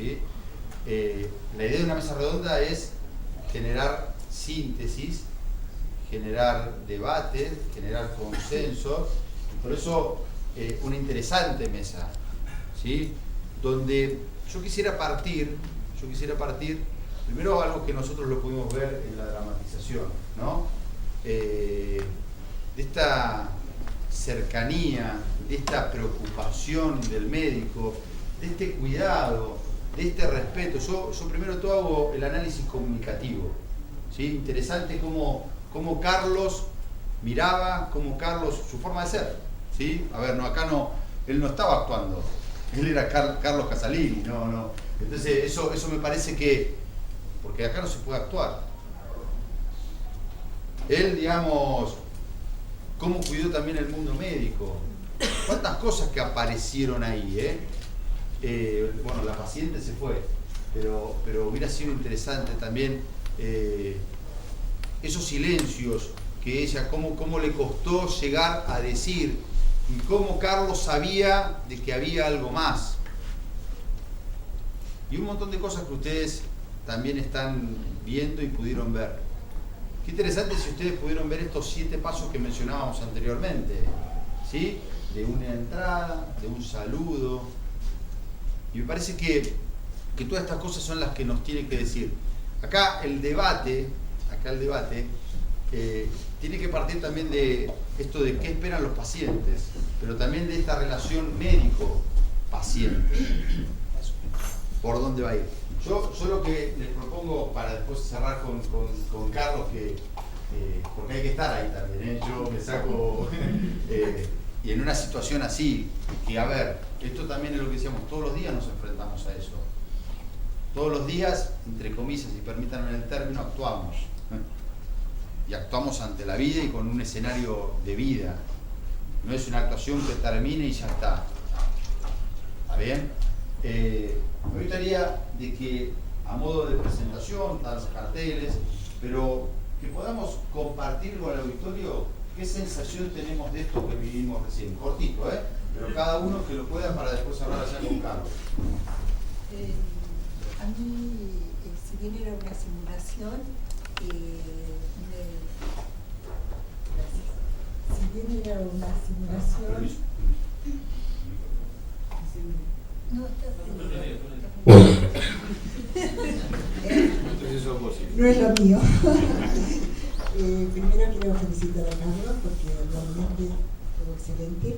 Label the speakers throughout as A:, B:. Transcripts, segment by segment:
A: ¿sí? La idea de una mesa redonda es generar síntesis, generar debate, generar consenso. Por eso una interesante mesa, ¿sí? Donde yo quisiera partir, primero algo que nosotros lo pudimos ver en la dramatización, ¿no? De esta cercanía, de esta preocupación del médico, de este cuidado, de este respeto. Yo primero todo hago el análisis comunicativo, ¿sí? Interesante cómo Carlos miraba, cómo Carlos, su forma de ser, ¿sí? A ver, no, acá no, él no estaba actuando, él era Carlos Casalini, no. Entonces eso me parece que, porque acá no se puede actuar. Él, digamos, cómo cuidó también el mundo médico, cuántas cosas que aparecieron ahí, bueno, la paciente se fue, pero hubiera sido interesante también esos silencios que ella, cómo le costó llegar a decir, y cómo Carlos sabía de que había algo más. Y un montón de cosas que ustedes también están viendo y pudieron ver. Qué interesante si ustedes pudieron ver estos 7 pasos que mencionábamos anteriormente, ¿sí? De una entrada, de un saludo. Y me parece que todas estas cosas son las que nos tienen que decir. Acá el debate tiene que partir también de esto de qué esperan los pacientes, pero también de esta relación médico-paciente. ¿Por dónde va a ir? Yo lo que les propongo, para después cerrar con Carlos, porque hay que estar ahí también, yo me saco, y en una situación así, que a ver, esto también es lo que decíamos, todos los días nos enfrentamos a eso. Todos los días, entre comillas, y permítanme el término, actuamos. Y actuamos ante la vida y con un escenario de vida. No es una actuación que termine y ya está. ¿Está bien? Me gustaría de que, a modo de presentación, dar carteles, pero que podamos compartir con el auditorio qué sensación tenemos de esto que vivimos recién. Cortito, pero cada uno que lo pueda para después hablar allá con Carlos.
B: A mí, si bien era una simulación, no, no es lo mío. Primero quiero felicitar a Carlos porque realmente estuvo excelente.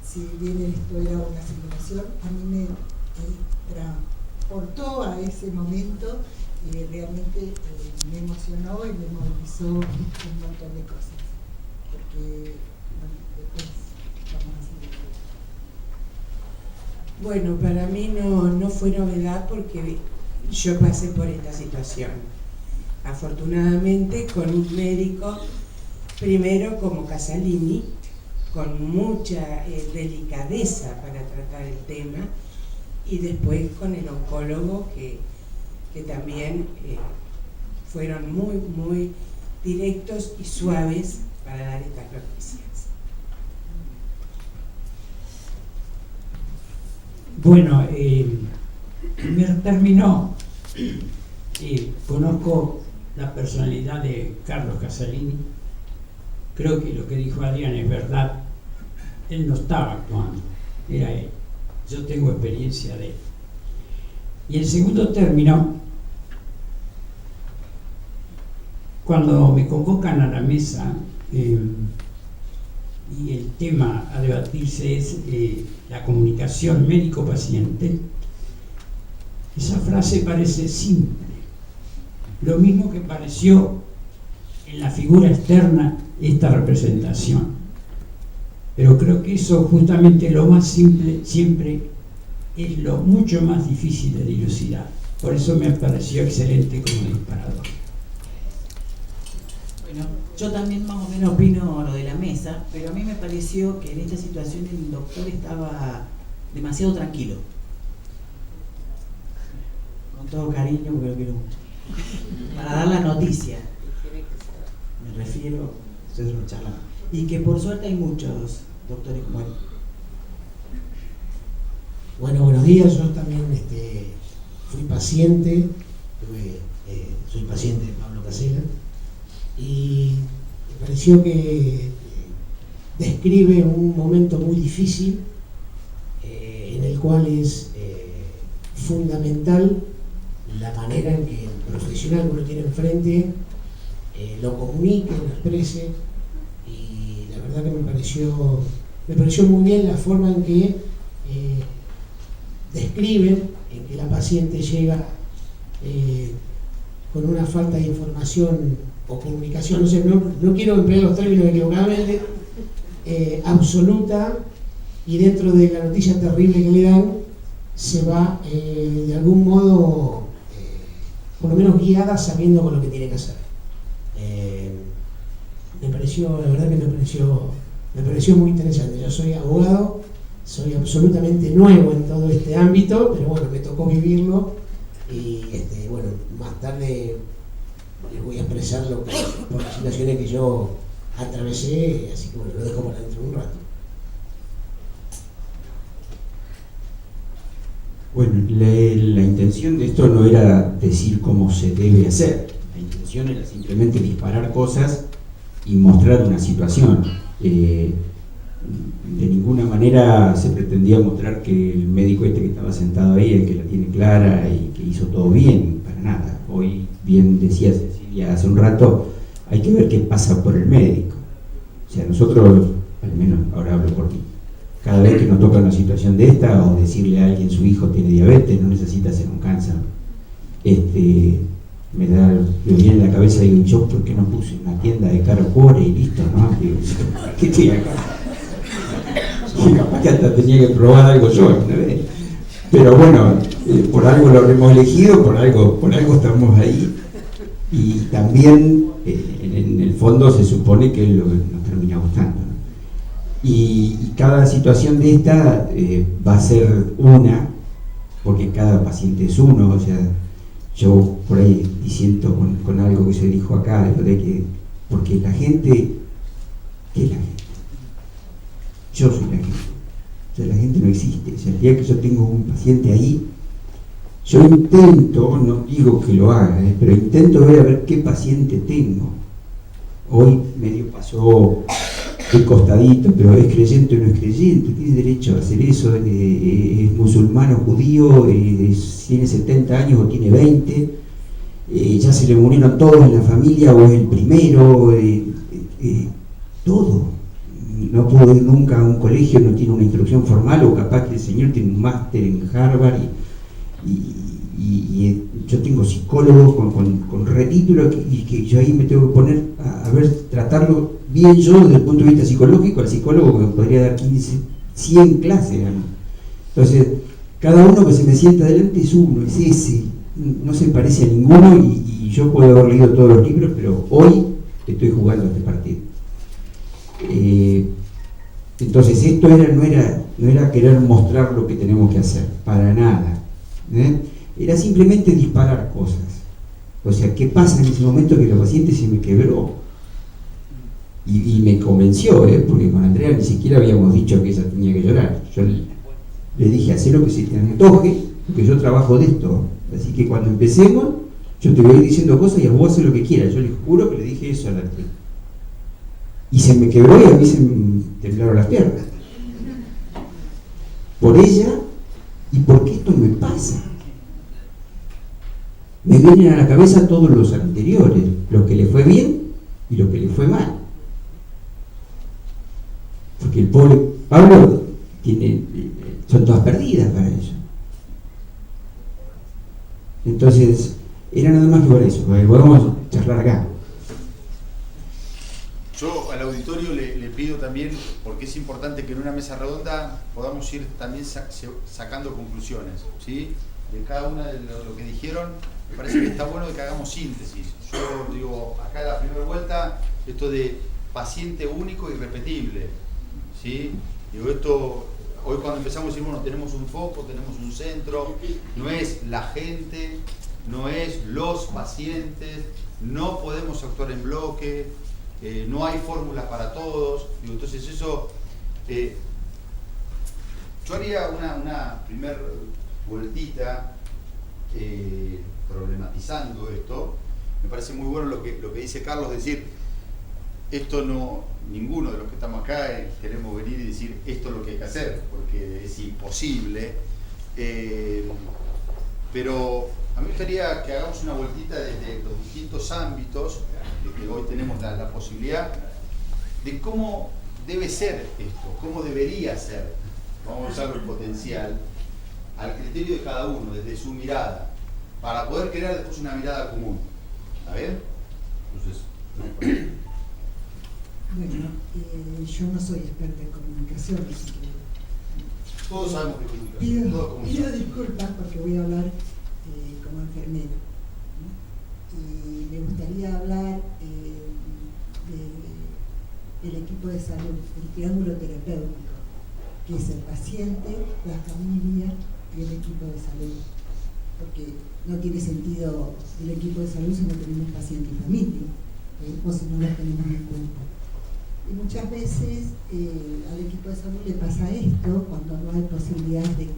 B: Si bien esto era una simulación, a mí me transportó a ese momento y realmente me emocionó y me movilizó un montón de cosas. Porque, bueno, después vamos a seguir.
C: Bueno, para mí no fue novedad porque yo pasé por esta situación. Afortunadamente con un médico, primero como Casalini, con mucha delicadeza para tratar el tema, y después con el oncólogo que también fueron muy directos y suaves para dar estas noticias.
D: Bueno, primero término, conozco la personalidad de Carlos Casalini. Creo que lo que dijo Adrián es verdad. Él no estaba actuando, era él. Yo tengo experiencia de él. Y en segundo término, cuando me convocan a la mesa y el tema a debatirse es la comunicación médico-paciente, esa frase parece simple, lo mismo que pareció en la figura externa esta representación, pero creo que eso, justamente lo más simple, siempre es lo mucho más difícil de dilucidar. Por eso me pareció excelente como disparador.
E: Bueno, yo también más o menos opino lo de la mesa, pero a mí me pareció que en esta situación el doctor estaba demasiado tranquilo. Con todo cariño, porque lo quiero mucho. Para dar la noticia. Me refiero, ustedes lo charlan. Y que por suerte hay muchos doctores como él.
F: Bueno, buenos días. Yo también paciente, soy paciente de Pablo Casella, y me pareció que describe un momento muy difícil en el cual es fundamental la manera en que el profesional que uno tiene enfrente lo comunique, lo exprese, y la verdad que me pareció muy bien la forma en que describen en que la paciente llega con una falta de información o comunicación, no quiero emplear los términos equivocadamente, absoluta, y dentro de la noticia terrible que le dan se va de algún modo por lo menos guiada, sabiendo con lo que tiene que hacer. La verdad que me pareció muy interesante. Yo soy abogado, soy absolutamente nuevo en todo este ámbito, pero bueno, me tocó vivirlo, y bueno, más tarde les voy a expresar por las situaciones que yo atravesé, así que bueno, lo dejo para dentro de un rato.
D: Bueno, la intención de esto no era decir cómo se debe hacer, la intención era simplemente disparar cosas y mostrar una situación. De ninguna manera se pretendía mostrar que el médico que estaba sentado ahí, el que la tiene clara y que hizo todo bien, para nada. Hoy, bien decía Cecilia hace un rato, hay que ver qué pasa por el médico. O sea, nosotros, al menos ahora hablo por mí, cada vez que nos toca una situación de esta, o decirle a alguien su hijo tiene diabetes, no necesita hacer un cáncer, me viene a la cabeza y digo, yo ¿por qué no puse una tienda de Carrefour y listo, no? Digo, ¿qué tiene acá? Y capaz que hasta tenía que probar algo yo, ¿no? Pero bueno, por algo lo habremos elegido, por algo estamos ahí, y también en el fondo se supone que es lo que nos termina gustando, ¿no? Y cada situación de esta va a ser una, porque cada paciente es uno. O sea, yo por ahí diciendo con algo que se dijo acá, de que, porque la gente, ¿qué es la gente? Yo soy la gente. O sea, la gente no existe. O sea, el día que yo tengo un paciente ahí, yo intento, no digo que lo haga, pero intento ver a ver qué paciente tengo. Hoy medio pasó de costadito, pero es creyente o no es creyente, tiene derecho a hacer eso, es musulmán o judío, tiene 70 años o tiene 20, ya se le murieron todos en la familia o es el primero, todo. No pudo ir nunca a un colegio, no tiene una instrucción formal, o capaz que el señor tiene un máster en Harvard, y yo tengo psicólogos con retítulo, y que yo ahí me tengo que poner a ver, tratarlo bien yo desde el punto de vista psicológico, al psicólogo que me podría dar 100 clases, ¿no? Entonces, cada uno que se me sienta adelante es uno, es ese, no se parece a ninguno, y yo puedo haber leído todos los libros, pero hoy estoy jugando este partido. Entonces esto no era querer mostrar lo que tenemos que hacer, para nada, era simplemente disparar cosas. O sea, ¿qué pasa en ese momento que la paciente se me quebró? Y me convenció, porque con Andrea ni siquiera habíamos dicho que ella tenía que llorar. Yo le dije, haz lo que se te antoje, porque yo trabajo de esto, así que cuando empecemos yo te voy a ir diciendo cosas y a vos haces lo que quieras. Yo le juro que le dije eso a la actriz. Y se me quebró y a mí se me temblaron las piernas. Por ella y porque esto me pasa. Me vienen a la cabeza todos los anteriores, lo que le fue bien y lo que le fue mal. Porque el pobre Pablo son todas perdidas para ella. Entonces, era nada más que por eso. Podemos charlar acá.
A: Yo al auditorio le pido también, porque es importante que en una mesa redonda podamos ir también sacando conclusiones, ¿sí? De cada una de lo que dijeron. Me parece que está bueno de que hagamos síntesis. Yo digo, acá la primera vuelta, esto de paciente único y repetible, ¿sí? Digo, esto, hoy cuando empezamos a decir, bueno, tenemos un foco, tenemos un centro, no es la gente, no es los pacientes, no podemos actuar en bloque, no hay fórmulas para todos. Digo, entonces eso, yo haría una primer vueltita problematizando esto. Me parece muy bueno lo que dice Carlos, decir, esto no, ninguno de los que estamos acá queremos venir y decir esto es lo que hay que hacer, porque es imposible. Pero a mí me gustaría que hagamos una vueltita desde los distintos ámbitos de que hoy tenemos la posibilidad de cómo debe ser esto, cómo debería ser, vamos a usar el potencial, al criterio de cada uno, desde su mirada, para poder crear después una mirada común. ¿Está bien? Entonces,
B: bueno, yo no soy experta en comunicación, así que
A: todos sabemos que es comunicación, todo es
B: pido
A: comunicación.
B: disculpas porque voy a hablar como enfermero, ¿no? Y me gustaría hablar del equipo de salud, el triángulo terapéutico, que es el paciente, la familia y el equipo de salud. Porque no tiene sentido el equipo de salud si no tenemos paciente y familia, o si no los tenemos en cuenta. Y muchas veces al equipo de salud le pasa esto cuando no hay posibilidad de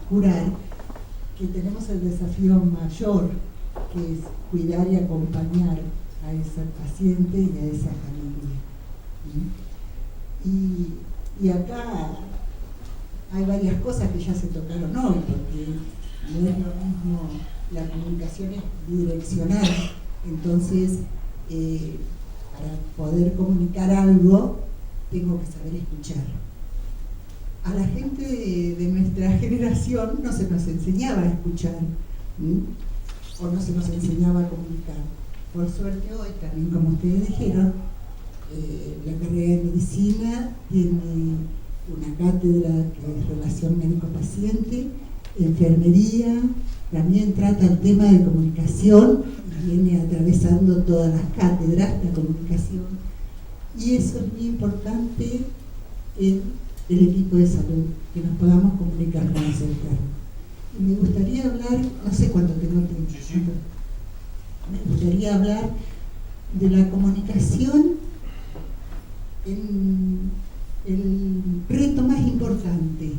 B: curar, que tenemos el desafío mayor, que es cuidar y acompañar a ese paciente y a esa familia. Y acá hay varias cosas que ya se tocaron hoy, porque no es lo mismo, la comunicación es bidireccional, entonces para poder comunicar algo tengo que saber escuchar. A la gente de nuestra generación no se nos enseñaba a escuchar, o no se nos enseñaba a comunicar. Por suerte hoy también, como ustedes dijeron, la carrera de medicina tiene una cátedra que es relación médico-paciente, enfermería, también trata el tema de comunicación y viene atravesando todas las cátedras, la comunicación, y eso es muy importante en el equipo de salud, que nos podamos comunicar con los enfermos. Y me gustaría hablar, no sé cuánto tengo tiempo, me gustaría hablar de la comunicación en el reto más importante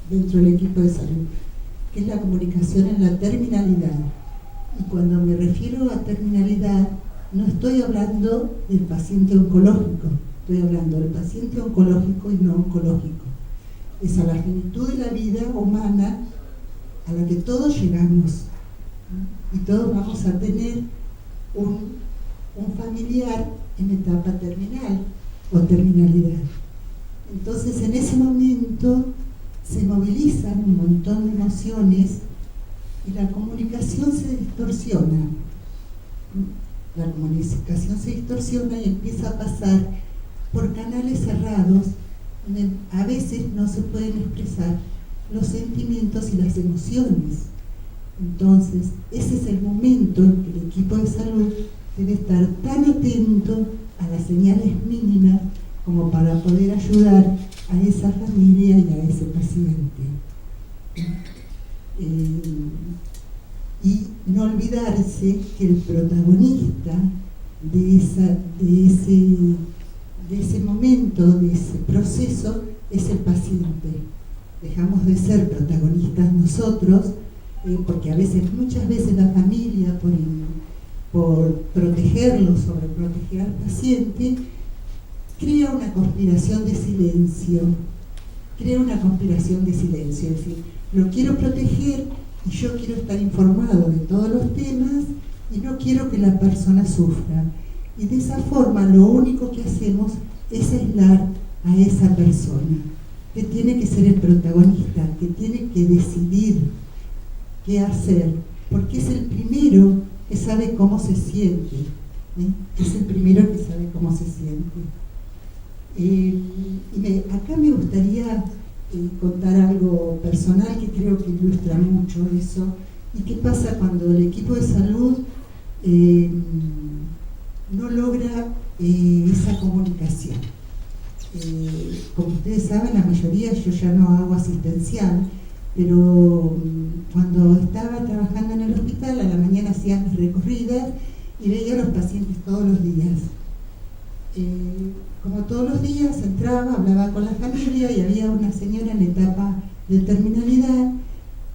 B: dentro del equipo de salud, que es la comunicación en la terminalidad. Y cuando me refiero a terminalidad, no estoy hablando del paciente oncológico, estoy hablando del paciente oncológico y no oncológico. Es a la finitud de la vida humana a la que todos llegamos, y todos vamos a tener un familiar en etapa terminal o terminalidad. Entonces en ese momento se movilizan un montón de emociones y la comunicación se distorsiona. La comunicación se distorsiona y empieza a pasar por canales cerrados donde a veces no se pueden expresar los sentimientos y las emociones. Entonces, ese es el momento en que el equipo de salud debe estar tan atento a las señales mínimas como para poder ayudar a esa familia y a ese paciente. Y no olvidarse que el protagonista de ese momento, de ese proceso, es el paciente. Dejamos de ser protagonistas nosotros, porque muchas veces la familia, por protegerlo, sobreproteger al paciente, crea una conspiración de silencio. Es decir, lo quiero proteger y yo quiero estar informado de todos los temas y no quiero que la persona sufra. Y de esa forma lo único que hacemos es aislar a esa persona, que tiene que ser el protagonista, que tiene que decidir qué hacer, porque es el primero que sabe cómo se siente. Es el primero que sabe cómo se siente. Acá me gustaría contar algo personal que creo que ilustra mucho eso, y qué pasa cuando el equipo de salud no logra esa comunicación. Como ustedes saben, la mayoría, yo ya no hago asistencial, pero cuando estaba trabajando en el hospital, a la mañana hacía mis recorridas y veía a los pacientes todos los días. Como todos los días entraba, hablaba con la familia y había una señora en etapa de terminalidad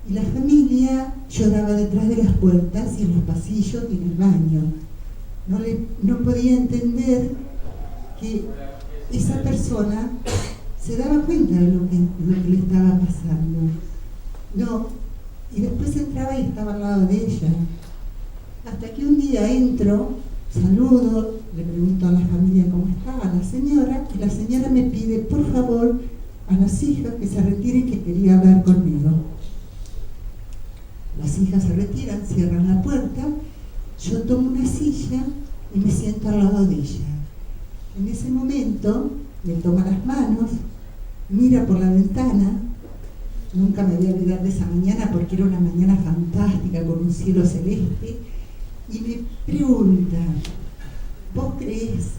B: Y la familia lloraba detrás de las puertas y en los pasillos y en el baño. No podía entender que esa persona se daba cuenta de lo que le estaba pasando. No, y después entraba y estaba al lado de ella. Hasta que un día entro, saludo, le pregunto a la familia cómo estaba la señora, y la señora me pide, por favor, a las hijas que se retiren, que quería hablar conmigo. Las hijas se retiran, cierran la puerta, yo tomo una silla y me siento al lado de ella. En ese momento me toma las manos, mira por la ventana. Nunca me voy a olvidar de esa mañana porque era una mañana fantástica con un cielo celeste, y me pregunta, ¿vos crees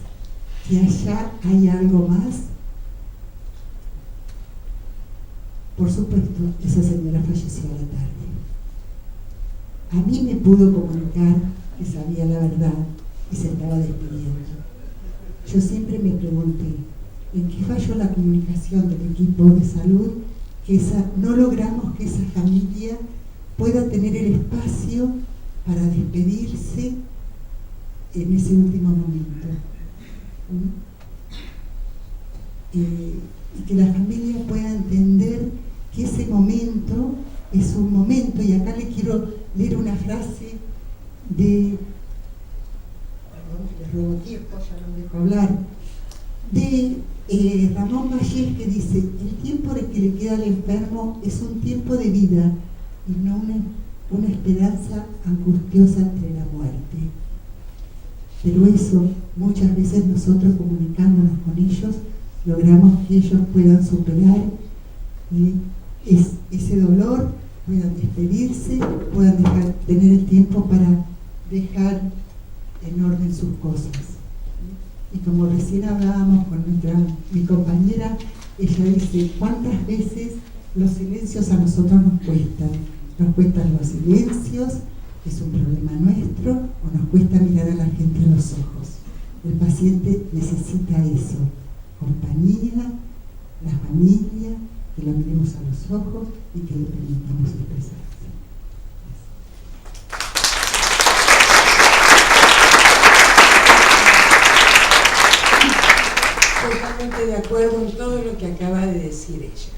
B: que allá hay algo más? Por supuesto, esa señora falleció a la tarde. A mí me pudo comunicar que sabía la verdad y se estaba despidiendo. Yo siempre me pregunté, ¿en qué falló la comunicación del equipo de salud? Que no logramos que esa familia pueda tener el espacio para despedirse en ese último momento. Y que la familia pueda entender que ese momento es un momento, y acá le quiero leer una frase de, perdón, les robo tiempo, ya no dejo hablar, de Ramón Vallés, que dice: el tiempo que le queda al enfermo es un tiempo de vida y no una esperanza angustiosa entre la muerte. Pero eso, muchas veces nosotros comunicándonos con ellos, logramos que ellos puedan superar ese dolor, puedan despedirse, puedan tener el tiempo para dejar en orden sus cosas. Y como recién hablábamos con mi compañera, ella dice, ¿cuántas veces los silencios a nosotros nos cuestan? Nos cuestan los silencios, es un problema nuestro, o nos cuesta mirar a la gente a los ojos. El paciente necesita eso, compañía, la familia, que lo miremos a los ojos y que le permitamos expresarse.
C: Totalmente de acuerdo en todo lo que acaba de decir ella.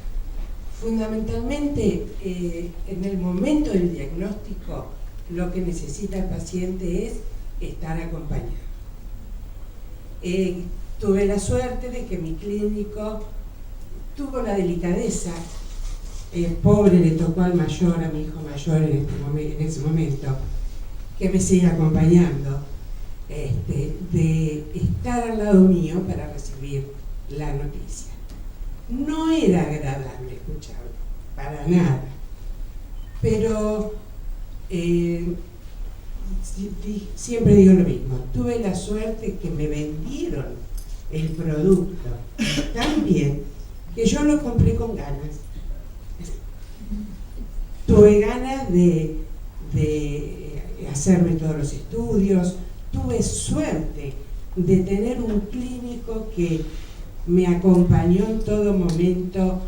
C: Fundamentalmente, en el momento del diagnóstico, lo que necesita el paciente es estar acompañado. Tuve la suerte de que mi clínico tuvo la delicadeza, pobre le tocó al mayor, a mi hijo mayor en ese momento, que me sigue acompañando, de estar al lado mío para recibir la noticia. No era agradable escucharlo, para nada, pero siempre digo lo mismo, tuve la suerte que me vendieron el producto tan bien que yo lo compré con ganas. Tuve ganas de hacerme todos los estudios, tuve suerte de tener un clínico que me acompañó en todo momento,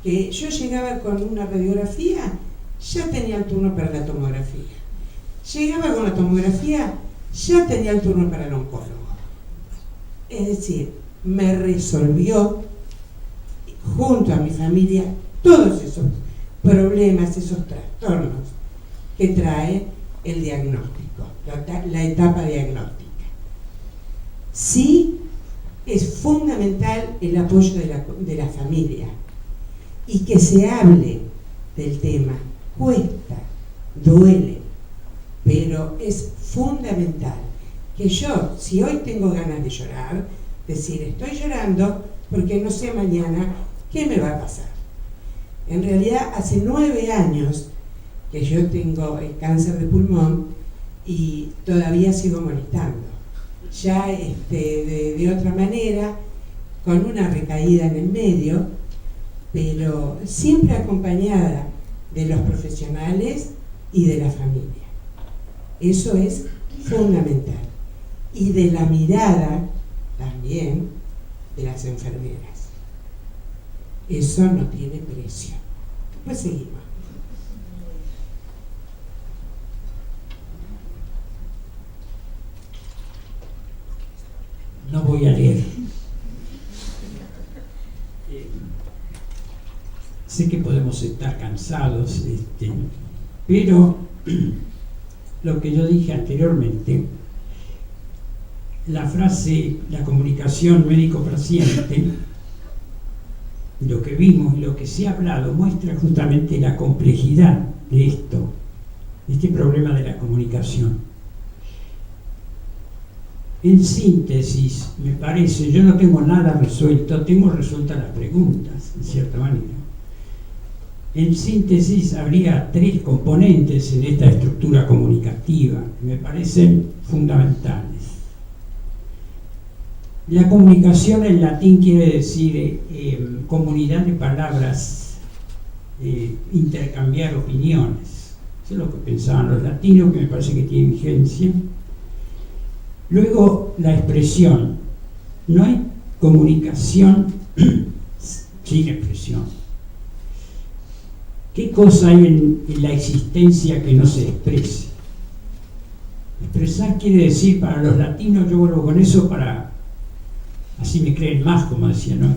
C: que yo llegaba con una radiografía, ya tenía el turno para la tomografía. Llegaba con la tomografía, ya tenía el turno para el oncólogo. Es decir, me resolvió junto a mi familia todos esos problemas, esos trastornos que trae el diagnóstico, la etapa diagnóstica. Sí, es fundamental el apoyo de la familia y que se hable del tema. Cuesta, duele, pero es fundamental que yo, si hoy tengo ganas de llorar, decir, estoy llorando porque no sé mañana qué me va a pasar. En realidad, hace 9 años que yo tengo el cáncer de pulmón y todavía sigo molestando. Ya de otra manera, con una recaída en el medio, pero siempre acompañada de los profesionales y de la familia. Eso es fundamental. Y de la mirada también de las enfermeras. Eso no tiene precio. Pues seguimos.
D: no voy a leer. Sé que podemos estar cansados, pero lo que yo dije anteriormente, la frase, la comunicación médico-paciente, lo que vimos y lo que se ha hablado muestra justamente la complejidad de esto, de este problema de la comunicación. En síntesis, me parece, yo no tengo nada resuelto, tengo resueltas las preguntas, en cierta manera. En síntesis, habría 3 componentes en esta estructura comunicativa que me parecen fundamentales. La comunicación en latín quiere decir comunidad de palabras, intercambiar opiniones. Eso es lo que pensaban los latinos, que me parece que tiene vigencia. Luego, la expresión. No hay comunicación sin expresión. ¿Qué cosa hay en la existencia que no se exprese? Expresar quiere decir, para los latinos, yo vuelvo con eso para... así me creen más, como decía, ¿no?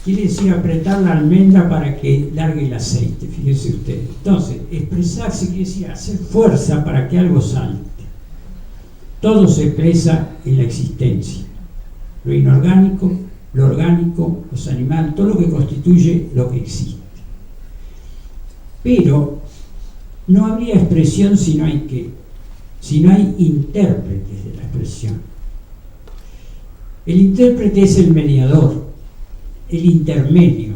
D: Quiere decir apretar la almendra para que largue el aceite, fíjense ustedes. Entonces, expresarse quiere decir hacer fuerza para que algo salte. Todo se expresa en la existencia. Lo inorgánico, lo orgánico, los animales, todo lo que constituye lo que existe. Pero no habría expresión si no hay qué, si no hay intérpretes de la expresión. El intérprete es el mediador, el intermedio.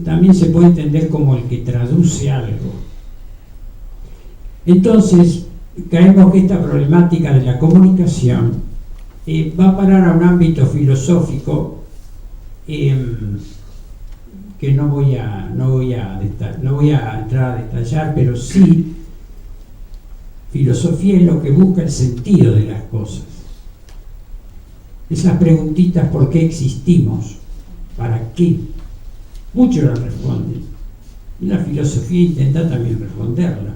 D: También se puede entender como el que traduce algo. Entonces, caemos que esta problemática de la comunicación va a parar a un ámbito filosófico que no voy a entrar a detallar, pero sí, filosofía es lo que busca el sentido de las cosas. Esas preguntitas, ¿por qué existimos? ¿Para qué? Muchos las responden. Y la filosofía intenta también responderla.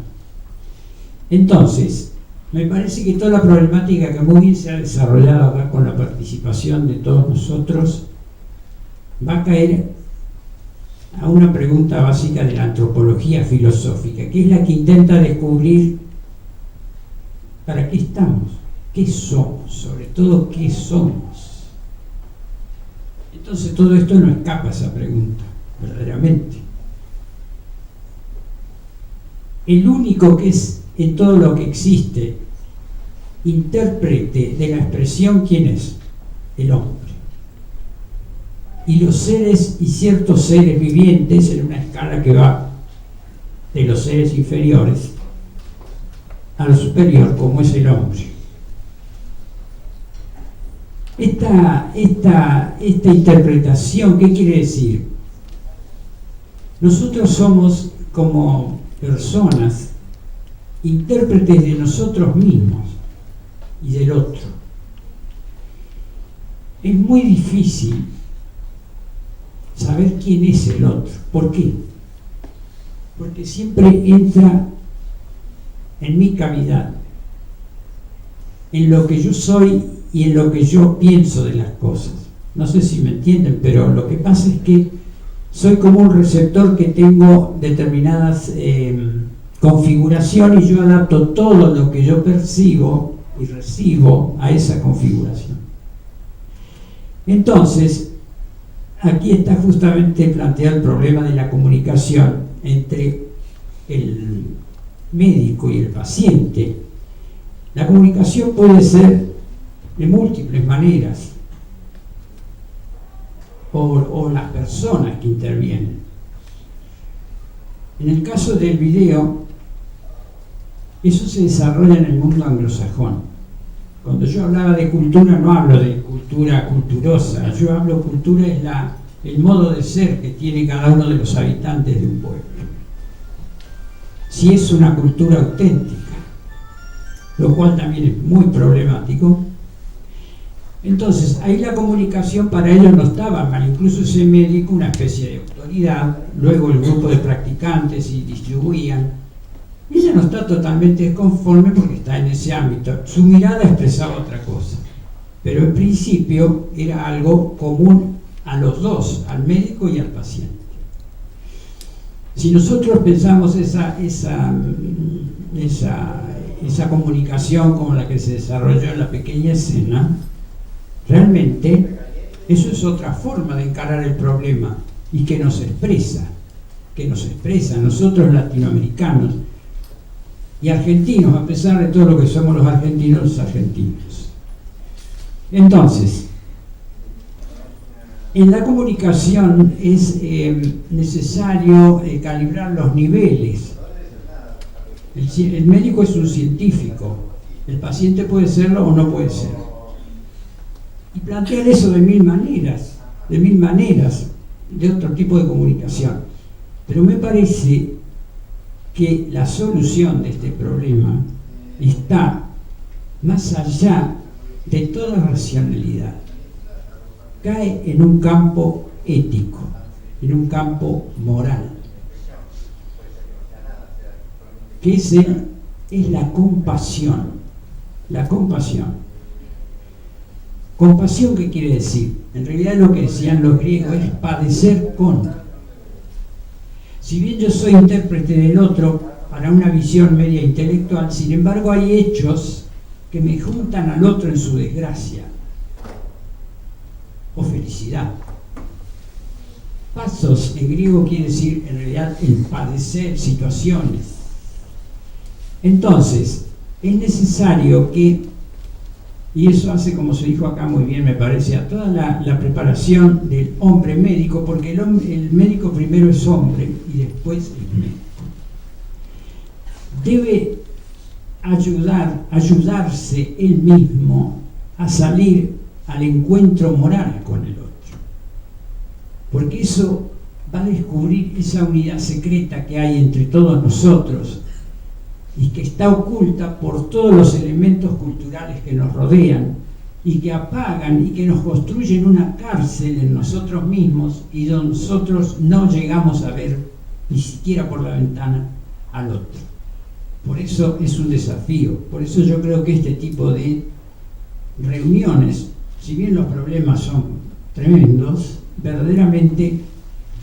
D: Entonces, me parece que toda la problemática que muy bien se ha desarrollado acá con la participación de todos nosotros va a caer a una pregunta básica de la antropología filosófica, que es la que intenta descubrir para qué estamos, qué somos, sobre todo qué somos. Entonces todo esto no escapa a esa pregunta, verdaderamente. El único que es en todo lo que existe intérprete de la expresión, ¿quién es? El hombre. Y los seres y ciertos seres vivientes en una escala que va de los seres inferiores a lo superior, como es el hombre. Esta interpretación, ¿qué quiere decir? Nosotros somos como personas intérpretes de nosotros mismos y del otro. Es muy difícil saber quién es el otro. ¿Por qué? Porque siempre entra en mi cavidad, en lo que yo soy y en lo que yo pienso de las cosas. No sé si me entienden, pero lo que pasa es que soy como un receptor que tengo determinadas configuración y yo adapto todo lo que yo percibo y recibo a esa configuración. Entonces, aquí está justamente planteado el problema de la comunicación entre el médico y el paciente. La comunicación puede ser de múltiples maneras, o las personas que intervienen. En el caso del video, eso se desarrolla en el mundo anglosajón. Cuando yo hablaba de cultura, no hablo de cultura culturosa, yo hablo cultura es el modo de ser que tiene cada uno de los habitantes de un pueblo. Si es una cultura auténtica, lo cual también es muy problemático, entonces ahí la comunicación para ellos no estaba mal, incluso ese médico, una especie de autoridad, luego el grupo de practicantes y distribuían, Ella no está totalmente desconforme porque está en ese ámbito. Su mirada expresaba otra cosa. Pero en principio era algo común a los dos, al médico y al paciente. Si nosotros pensamos esa comunicación como la que se desarrolló en la pequeña escena, realmente eso es otra forma de encarar el problema y que nos expresa a nosotros latinoamericanos y argentinos, a pesar de todo lo que somos los argentinos. Entonces, en la comunicación es necesario calibrar los niveles. El médico es un científico, el paciente puede serlo o no puede serlo. Y plantear eso de mil maneras, de otro tipo de comunicación. Pero me parece que la solución de este problema está más allá de toda racionalidad. Cae en un campo ético, en un campo moral, que es la compasión. La compasión. ¿Compasión qué quiere decir? En realidad lo que decían los griegos es padecer con. Si bien yo soy intérprete del otro para una visión media intelectual, sin embargo hay hechos que me juntan al otro en su desgracia o felicidad. Pasos en griego quiere decir en realidad el padecer situaciones. Entonces, es necesario que, y eso hace, como se dijo acá muy bien, me parece, a toda la preparación del hombre médico, porque el médico primero es hombre y después es médico. Debe ayudarse él mismo a salir al encuentro moral con el otro, porque eso va a descubrir esa unidad secreta que hay entre todos nosotros y que está oculta por todos los elementos culturales que nos rodean y que apagan y que nos construyen una cárcel en nosotros mismos y donde nosotros no llegamos a ver ni siquiera por la ventana al otro. Por eso es un desafío, por eso yo creo que este tipo de reuniones, si bien los problemas son tremendos, verdaderamente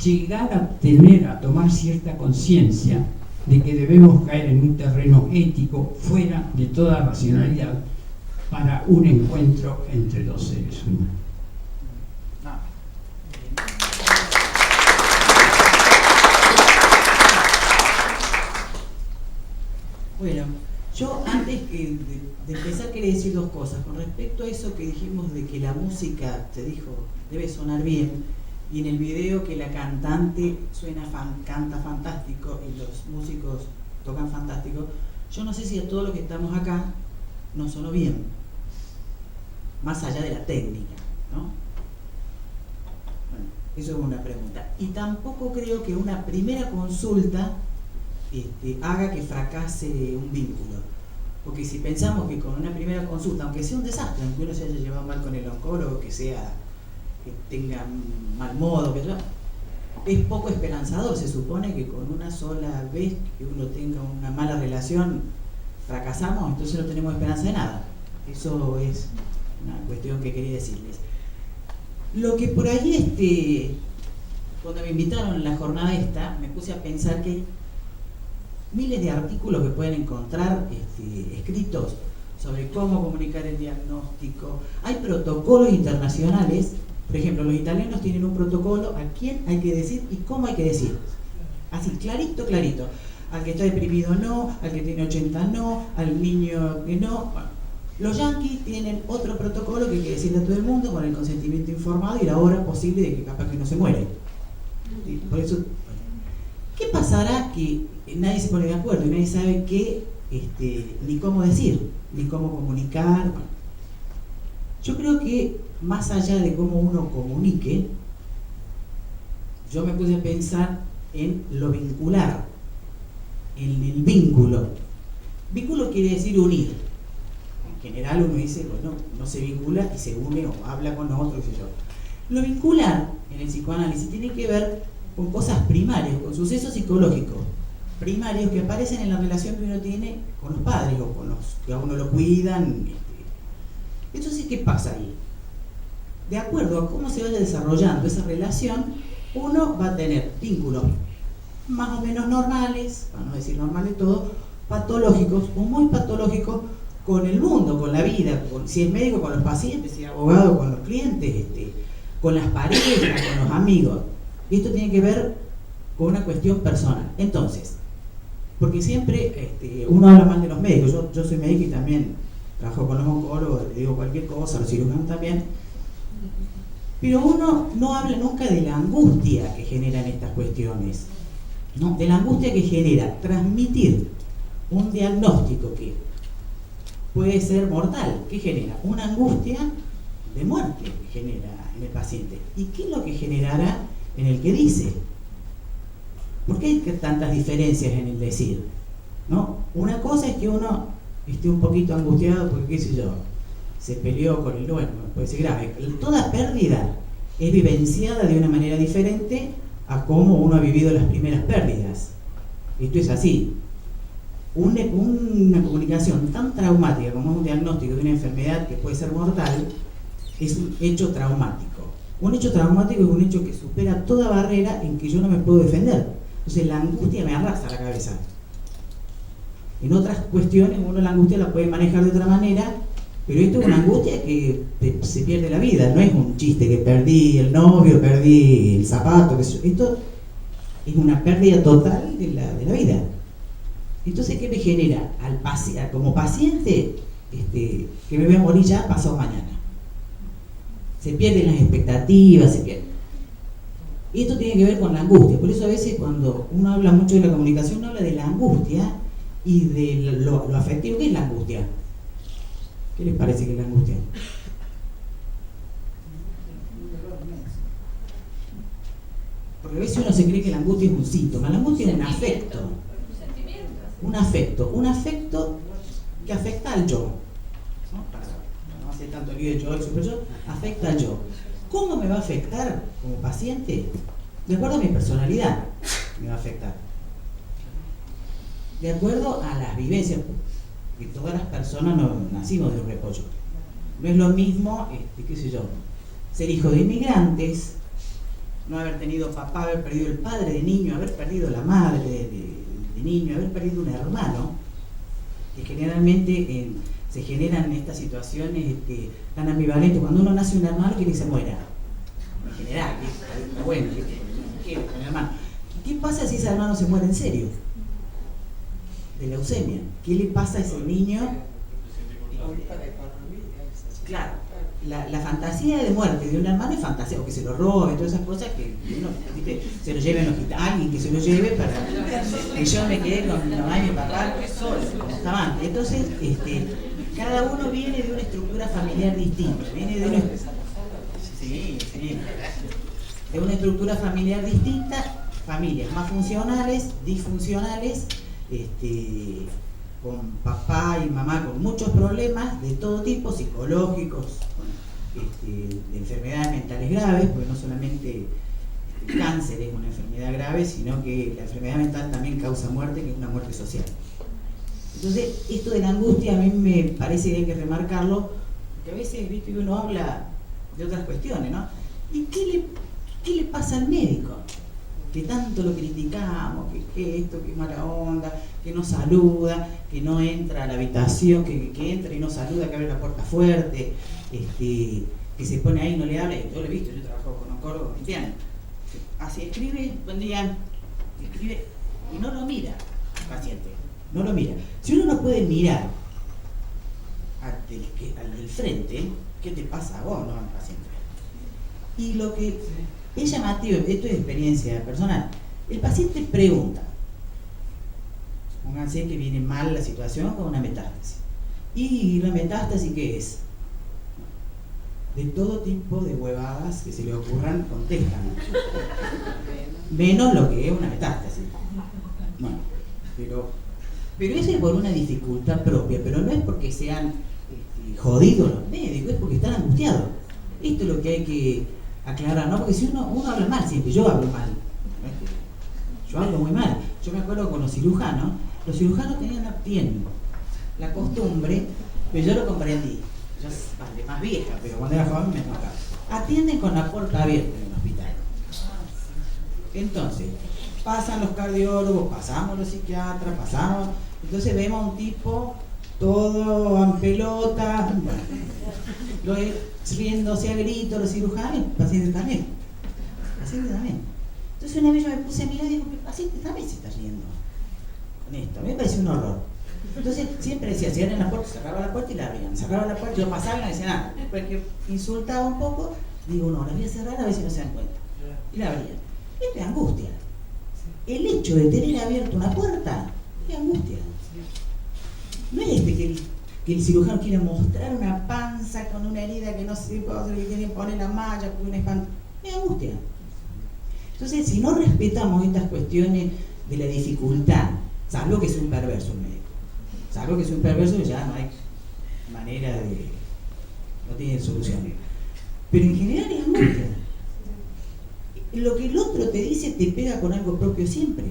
D: llegar a tomar cierta conciencia de que debemos caer en un terreno ético fuera de toda racionalidad para un encuentro entre dos seres humanos.
E: Bueno, yo antes de empezar quería decir dos cosas. Con respecto a eso que dijimos de que la música, te dijo, debe sonar bien, y en el video que la cantante canta fantástico y los músicos tocan fantástico, yo no sé si a todos los que estamos acá nos sonó bien, más allá de la técnica, ¿no? Bueno, eso es una pregunta. Y tampoco creo que una primera consulta haga que fracase un vínculo. Porque si pensamos que con una primera consulta, aunque sea un desastre, aunque uno se haya llevado mal con el oncólogo, que tenga mal modo, es poco esperanzador. Se supone que con una sola vez que uno tenga una mala relación fracasamos, entonces no tenemos esperanza de nada. Eso es una cuestión que quería decirles. Lo que por ahí, cuando me invitaron a la jornada me puse a pensar que hay miles de artículos que pueden encontrar escritos sobre cómo comunicar el diagnóstico. Hay protocolos internacionales. Por ejemplo, los italianos tienen un protocolo a quién hay que decir y cómo hay que decir. Así, clarito. Al que está deprimido no, al que tiene 80 no, al niño que no. Bueno, los yanquis tienen otro protocolo que hay que decirle a todo el mundo con el consentimiento informado y la hora posible de que capaz que no se muere. ¿Sí? Por eso, ¿qué pasará que nadie se pone de acuerdo y nadie sabe qué, ni cómo decir, ni cómo comunicar? Bueno, yo creo que más allá de cómo uno comunique, yo me puse a pensar en lo vincular, en el vínculo. Vínculo quiere decir unir. En general uno dice, bueno, no se vincula y se une o habla con otro, qué sé yo. Lo vincular en el psicoanálisis tiene que ver con cosas primarias, con sucesos psicológicos. primarios que aparecen en la relación que uno tiene con los padres o con los que a uno lo cuidan. Entonces, ¿qué pasa ahí? De acuerdo a cómo se vaya desarrollando esa relación, uno va a tener vínculos más o menos normales, para no decir normales todo, patológicos o muy patológicos con el mundo, con la vida, si es médico con los pacientes, si es abogado con los clientes, con las parejas, con los amigos. Y esto tiene que ver con una cuestión personal. Entonces, porque siempre uno habla mal de los médicos, yo soy médico y también trabajo con los oncólogos, le digo cualquier cosa, los cirujanos también, pero uno no habla nunca de la angustia que generan estas cuestiones, ¿no? De la angustia que genera transmitir un diagnóstico que puede ser mortal, que genera una angustia de muerte que genera en el paciente. ¿Y qué es lo que generará en el que dice? ¿Por qué hay tantas diferencias en el decir? ¿No? Una cosa es que uno esté un poquito angustiado porque, qué sé yo, se peleó con el dueño, puede ser grave. Toda pérdida es vivenciada de una manera diferente a cómo uno ha vivido las primeras pérdidas. Esto es así. Una comunicación tan traumática como un diagnóstico de una enfermedad que puede ser mortal es un hecho traumático. Un hecho traumático es un hecho que supera toda barrera en que yo no me puedo defender. Entonces la angustia me arrasa la cabeza. En otras cuestiones uno la angustia la puede manejar de otra manera, pero esto es una angustia que se pierde la vida. No es un chiste que perdí el novio, perdí el zapato. Esto es una pérdida total de la vida. Entonces, ¿qué me genera? Como paciente, que me voy a morir ya pasado mañana. Se pierden las expectativas, se pierden. Esto tiene que ver con la angustia. Por eso a veces cuando uno habla mucho de la comunicación, uno habla de la angustia y de lo afectivo. ¿Qué es la angustia? ¿Qué les parece que es la angustia? Porque a veces uno se cree que la angustia es un síntoma. La angustia es un afecto. Un afecto que afecta al yo. No hace tanto lío de yo, el super yo, afecta al yo. ¿Cómo me va a afectar como paciente? De acuerdo a mi personalidad me va a afectar. De acuerdo a las vivencias, que todas las personas no nacimos de un repollo. No es lo mismo, qué sé yo, ser hijo de inmigrantes, no haber tenido papá, haber perdido el padre de niño, haber perdido la madre de niño, haber perdido un hermano, que generalmente se generan estas situaciones tan ambivalentes. Cuando uno nace un hermano quiere que se muera. En general, bueno, ¿qué con el hermano? ¿Qué pasa si ese hermano se muere en serio? De leucemia. ¿Qué le pasa a ese niño? Claro, la fantasía de muerte de un hermano es fantasía, o que se lo robe, todas esas cosas que uno, ¿viste? Se lo lleve al hospital, alguien que se lo lleve para que yo me quede con mi mamá y mi papá solo, como estaba antes. Entonces, cada uno viene de una estructura familiar distinta, viene de una, de una estructura familiar distinta, familias más funcionales, disfuncionales, con papá y mamá con muchos problemas de todo tipo, psicológicos, de enfermedades mentales graves, porque no solamente el cáncer es una enfermedad grave, sino que la enfermedad mental también causa muerte, que es una muerte social. Entonces, esto de la angustia a mí me parece que hay que remarcarlo, porque a veces, viste, que uno habla de otras cuestiones, ¿no? ¿Y qué le pasa al médico? Que tanto lo criticamos, que esto, que mala onda, que no saluda, que no entra a la habitación, que entra y no saluda, que abre la puerta fuerte, que se pone ahí y no le habla. Yo lo he visto, yo trabajo con oncólogos cristianos. Así escribe, buen día, escribe y no lo mira al paciente, no lo mira. Si uno no puede mirar al del frente, ¿qué te pasa a vos, no al paciente? Y lo que es llamativo, esto es experiencia personal, el paciente pregunta, pónganse que viene mal la situación con una metástasis. ¿Y la metástasis qué es? De todo tipo de huevadas que se le ocurran, contestan. Menos lo que es una metástasis. Bueno, pero eso es por una dificultad propia, pero no es porque sean jodidos los médicos, es porque están angustiados. Esto es lo que hay que aclarar, ¿no? Porque si uno habla mal siempre, yo hablo mal. Yo hablo muy mal. yo me acuerdo con los cirujanos tienen la costumbre, pero yo lo comprendí, yo vale, más vieja, pero cuando era joven me tocaba. Atienden con la puerta abierta en el hospital. Entonces, pasan los cardiólogos, pasamos los psiquiatras, entonces vemos a un tipo todo en pelota, riéndose a gritos, los cirujanos, el paciente también. Entonces una vez yo me puse a mirar y digo, el paciente también se está riendo con esto, a mí me pareció un horror. Entonces siempre decía, cierren la puerta, cerraba la puerta y la abrían, cerraba la puerta, yo pasaba y no decía nada, después que insultaba un poco, digo, no, la voy a cerrar a ver si no se dan cuenta, y la abrían. Esto es angustia. El hecho de tener abierta una puerta es angustia. No es que el cirujano quiera mostrar una panza con una herida que no se puede, que tiene que poner la malla, con una espanta, es angustia. Entonces, si no respetamos estas cuestiones de la dificultad, salvo que es un perverso el médico, salvo que es un perverso, ya no hay manera de, no tiene solución. Pero en general es angustia. Lo que el otro te dice te pega con algo propio siempre.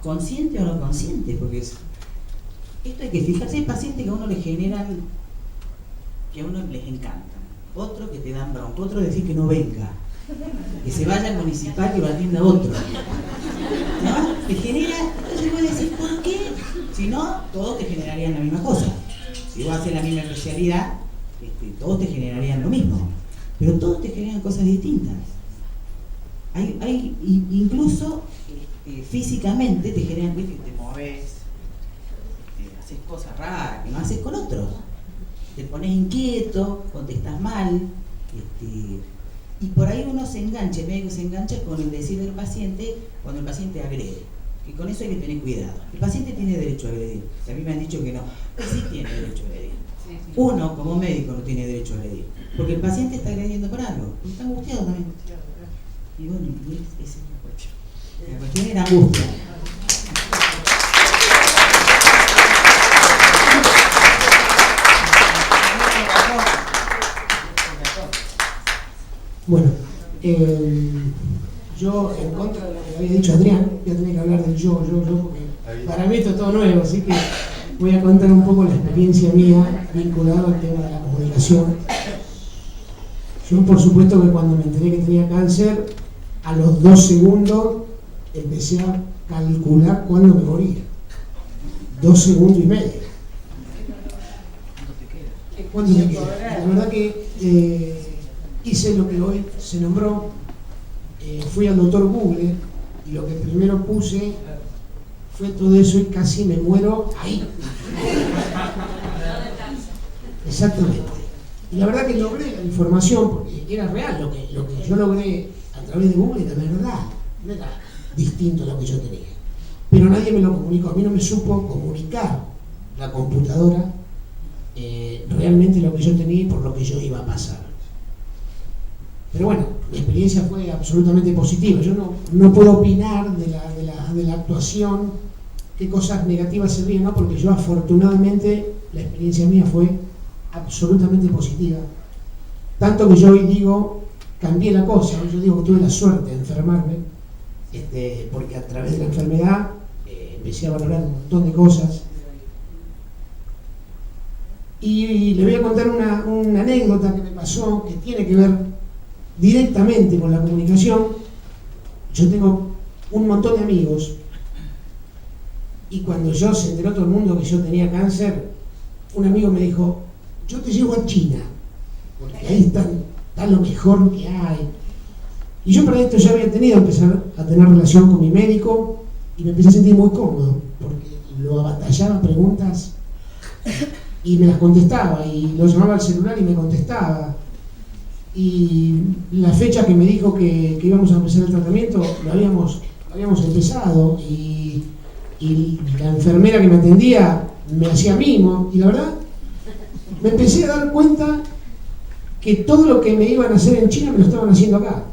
E: Consciente o no consciente, porque esto hay que fijarse. Hay pacientes que a uno le generan, que a uno les encantan, otro que te dan bronca, otro decir que no venga, que se vaya al municipal que lo atienda otro, ¿no? Te genera, entonces voy a decir, ¿por qué? Si no, todos te generarían la misma cosa. Si vos haces la misma especialidad, todos te generarían lo mismo, pero todos te generan cosas distintas. Hay incluso físicamente te generan, ¿viste? Te moves, haces cosas raras que no haces con otros, te pones inquieto, contestas mal, y por ahí uno se engancha, el médico se engancha con el decir del paciente cuando el paciente agrede, y con eso hay que tener cuidado. El paciente tiene derecho a agredir, a mí me han dicho que no, que sí tiene derecho a agredir. Uno como médico no tiene derecho a agredir, porque el paciente está agrediendo por algo, porque está angustiado también. Y bueno, esa es la cuestión. La cuestión era angustia.
F: Bueno, yo en contra de lo que había dicho Adrián, voy a tener que hablar del yo, porque para mí esto es todo nuevo, así que voy a contar un poco la experiencia mía vinculada al tema de la comunicación. Yo, por supuesto, que cuando me enteré que tenía cáncer, a los 2 segundos empecé a calcular cuándo me moría. 2 segundos y medio. ¿Cuánto te queda? La verdad que hice lo que hoy se nombró, fui al doctor Google y lo que primero puse fue todo eso y casi me muero ahí. Exactamente. Y la verdad que logré la información porque era real, lo que yo logré a través de Google era verdad, no era distinto a lo que yo tenía. Pero nadie me lo comunicó, a mí no me supo comunicar la computadora realmente lo que yo tenía y por lo que yo iba a pasar. Pero bueno, mi experiencia fue absolutamente positiva. Yo no puedo opinar de la actuación, qué cosas negativas se ríen, ¿no? Porque yo afortunadamente la experiencia mía fue absolutamente positiva. Tanto que yo hoy digo, cambié la cosa, yo digo que tuve la suerte de enfermarme, porque a través de la enfermedad empecé a valorar un montón de cosas. Y le voy a contar una anécdota que me pasó que tiene que ver directamente con la comunicación. Yo tengo un montón de amigos y cuando se enteró todo el mundo que yo tenía cáncer, un amigo me dijo, yo te llevo a China porque ahí está lo mejor que hay. Y yo para esto ya había empezar a tener relación con mi médico y me empecé a sentir muy cómodo porque lo abatallaba preguntas y me las contestaba y lo llamaba al celular y me contestaba. Y la fecha que me dijo que íbamos a empezar el tratamiento lo habíamos empezado y la enfermera que me atendía me hacía mimo y la verdad me empecé a dar cuenta que todo lo que me iban a hacer en China me lo estaban haciendo acá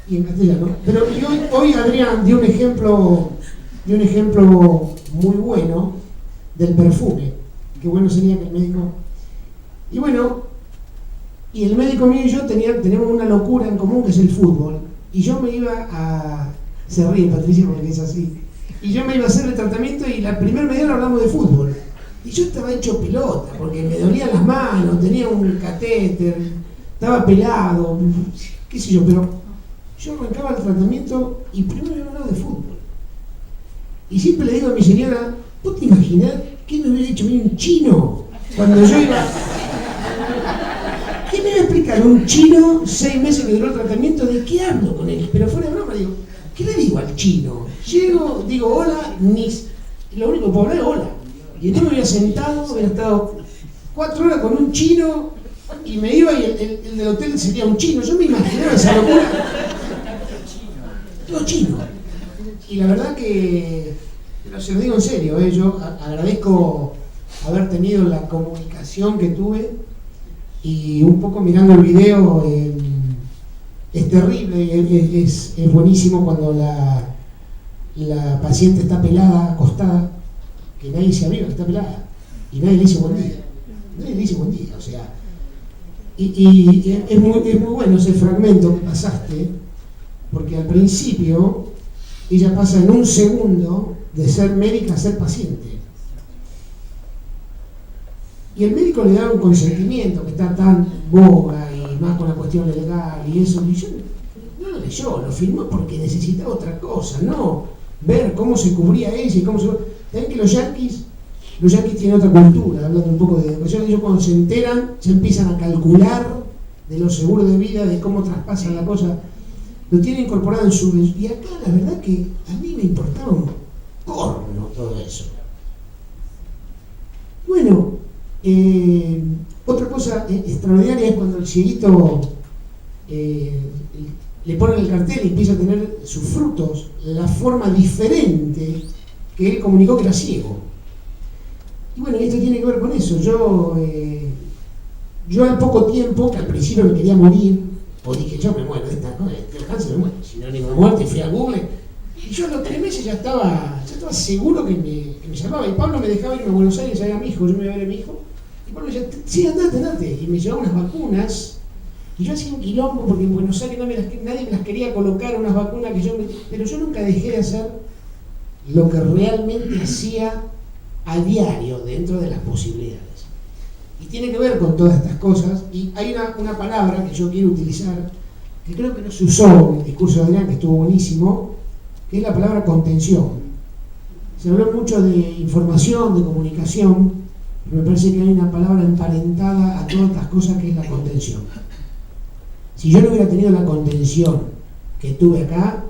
F: y en castellano. Pero hoy Adrián dio un ejemplo muy bueno del perfume, que bueno sería que el médico y el médico mío y yo tenemos una locura en común que es el fútbol. y yo me iba a... Se ríe Patricia porque es así. Y yo me iba a hacer el tratamiento y la primera media hora hablamos de fútbol. Y yo estaba hecho pelota, porque me dolían las manos, tenía un catéter, estaba pelado, qué sé yo, pero yo arrancaba el tratamiento y primero me hablaba de fútbol. Y siempre le digo a mi señora, ¿vos te imaginás qué me hubiera dicho a mí un chino cuando yo iba? ¿Qué me iba a explicar un chino 6 meses que duró el tratamiento? ¿De qué hablo con él? Pero fuera de broma, digo, ¿qué le digo al chino? Llego, digo hola, lo único que puedo hablar es hola. Y entonces me hubiera sentado, hubiera estado 4 horas con un chino y me iba y el del hotel sería un chino. Yo me imaginaba esa locura. Todo chino. Y la verdad que, se lo digo en serio, yo agradezco haber tenido la comunicación que tuve y un poco mirando el video, es terrible, es buenísimo cuando la paciente está pelada, acostada, que nadie se aviva, que está pelada, y nadie le dice buen día. Nadie le dice buen día, o sea. Y es muy bueno ese fragmento que pasaste, porque al principio ella pasa en un segundo de ser médica a ser paciente. Y el médico le da un consentimiento que está tan en boga y más con la cuestión legal y eso. Y yo no lo leyó, lo firmó porque necesitaba otra cosa, no ver cómo se cubría ella y cómo se... También que los yanquis tienen otra cultura, hablando un poco de educación. Ellos cuando se enteran, se empiezan a calcular de los seguros de vida, de cómo traspasan la cosa, lo tienen incorporado en su... Y acá la verdad que a mí me importaba un corno todo eso. Bueno, otra cosa extraordinaria es cuando el cieguito le ponen el cartel y empieza a tener sus frutos, la forma diferente que él comunicó que era ciego. Y bueno, esto tiene que ver con eso. Yo al poco tiempo, que al principio me quería morir, o dije, yo me muero de esta cosa, el cáncer me muero, sinónimo de muerte, fui a Google, y yo a los 3 meses ya estaba seguro que me llamaba, y Pablo me dejaba irme a Buenos Aires a ver a mi hijo, yo me iba a ver a mi hijo, y Pablo decía, sí, andate, y me llevaba unas vacunas, y yo hacía un quilombo, porque en Buenos Aires nadie me las quería colocar, unas vacunas pero yo nunca dejé de hacer lo que realmente hacía a diario, dentro de las posibilidades. Y tiene que ver con todas estas cosas, y hay una palabra que yo quiero utilizar, que creo que no se usó en el discurso de Adrián, que estuvo buenísimo, que es la palabra contención. Se habló mucho de información, de comunicación, pero me parece que hay una palabra emparentada a todas estas cosas que es la contención. Si yo no hubiera tenido la contención que tuve acá,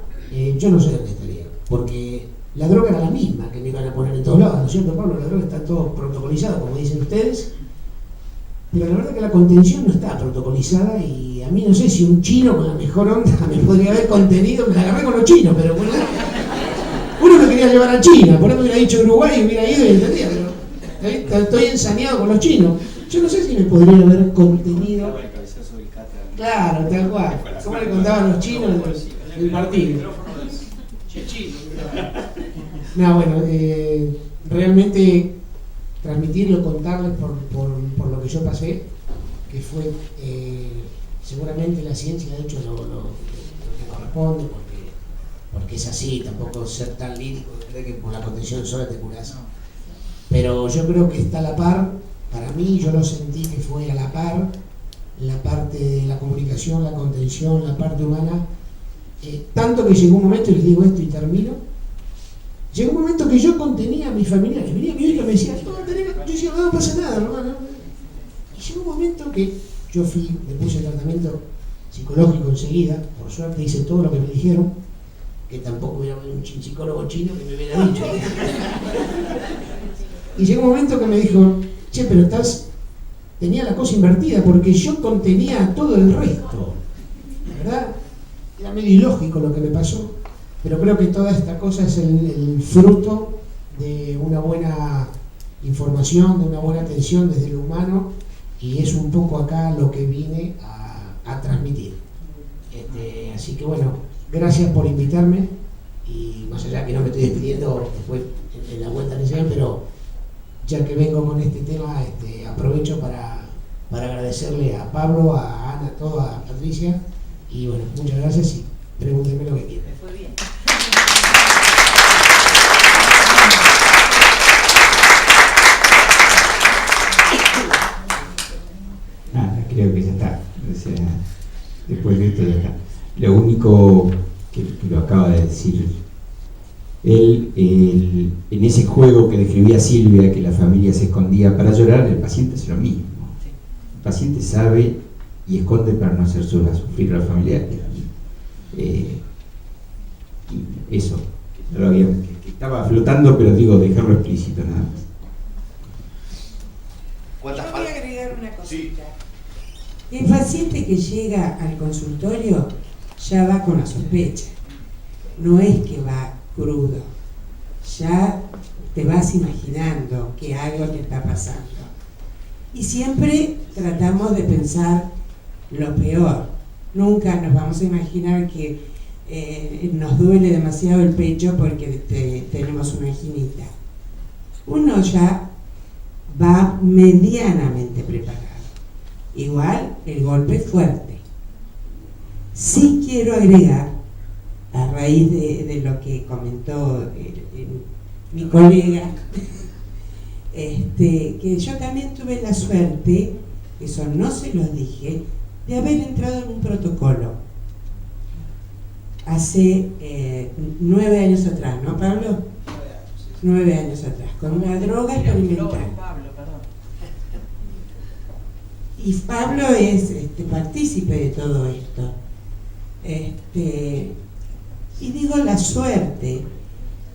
F: yo no sé dónde estaría, porque la droga era la misma que me iban a poner en todos lados, ¿no es cierto, Pablo? La droga está todo protocolizado, como dicen ustedes, pero la verdad que la contención no está protocolizada, y a mí no sé si un chino con la mejor onda me podría haber contenido. Me la agarré con los chinos, pero bueno, uno me quería llevar a China, por eso hubiera dicho Uruguay y hubiera ido y entendía, pero estoy ensañado con los chinos. Yo no sé si me podría haber contenido. Claro, tal cual. ¿Cómo le contaban a los chinos el partido? No, bueno, realmente transmitirlo, contarles por lo que yo pasé, que fue, seguramente la ciencia ha hecho lo que corresponde, porque es así, tampoco ser tan lírico de creer que por la contención sola te curás. Pero yo creo que está a la par, para mí yo lo sentí que fue a la par, la parte de la comunicación, la contención, la parte humana, tanto que llegó un momento, y les digo esto y termino, llegó un momento que yo contenía a mis familiares. Venía mi hija y me decía, yo decía, no pasa nada, hermano. Y llegó un momento que yo me puse el tratamiento psicológico enseguida, por suerte hice todo lo que me dijeron, que tampoco hubiera un psicólogo chino que me hubiera dicho. Y llegó un momento que me dijo, che, pero tenía la cosa invertida, porque yo contenía a todo el resto, ¿verdad? Era medio ilógico lo que me pasó, pero creo que toda esta cosa es el fruto de una buena información, de una buena atención desde lo humano, y es un poco acá lo que vine a transmitir. Así que bueno, gracias por invitarme, y más allá que no me estoy despidiendo después en la vuelta que sean, pero ya que vengo con este tema, aprovecho para agradecerle a Pablo, a Ana, a toda a Patricia, y bueno, muchas gracias y pregúntenme lo que quieran.
E: Me fue bien.
D: Nada, creo que ya está. O sea, después de esto ya está. Lo único que lo acaba de decir él, en ese juego que describía Silvia, que la familia se escondía para llorar, el paciente hace lo mismo. El paciente sabe y esconde para no hacer sufrir a los familiares. Y eso, que, no lo había, que estaba flotando, pero digo, dejarlo explícito nada más.
A: ¿Cuántas
C: Yo voy a
A: palabras?
C: agregar una cosita.
A: Sí.
C: El paciente que llega al consultorio ya va con la sospecha. No es que va crudo. Ya te vas imaginando que algo te está pasando. Y siempre tratamos de pensar lo peor. Nunca nos vamos a imaginar que nos duele demasiado el pecho porque tenemos una anginita. Uno ya va medianamente preparado. Igual el golpe es fuerte. Sí quiero agregar, a raíz de lo que comentó mi colega, que yo también tuve la suerte, eso no se los dije, de haber entrado en un protocolo hace 9 años atrás, ¿no, Pablo? 9 años atrás, con una droga experimental.
E: Pablo, perdón.
C: Y Pablo es partícipe de todo esto. Y digo la suerte,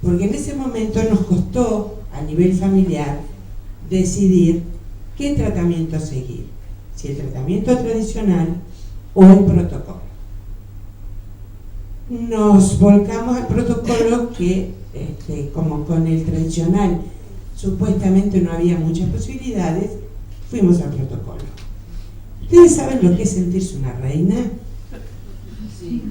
C: porque en ese momento nos costó, a nivel familiar, decidir qué tratamiento seguir, si el tratamiento tradicional o el protocolo. Nos volcamos al protocolo que, como con el tradicional supuestamente no había muchas posibilidades, fuimos al protocolo. ¿Ustedes saben lo que es sentirse una reina?
E: Sí.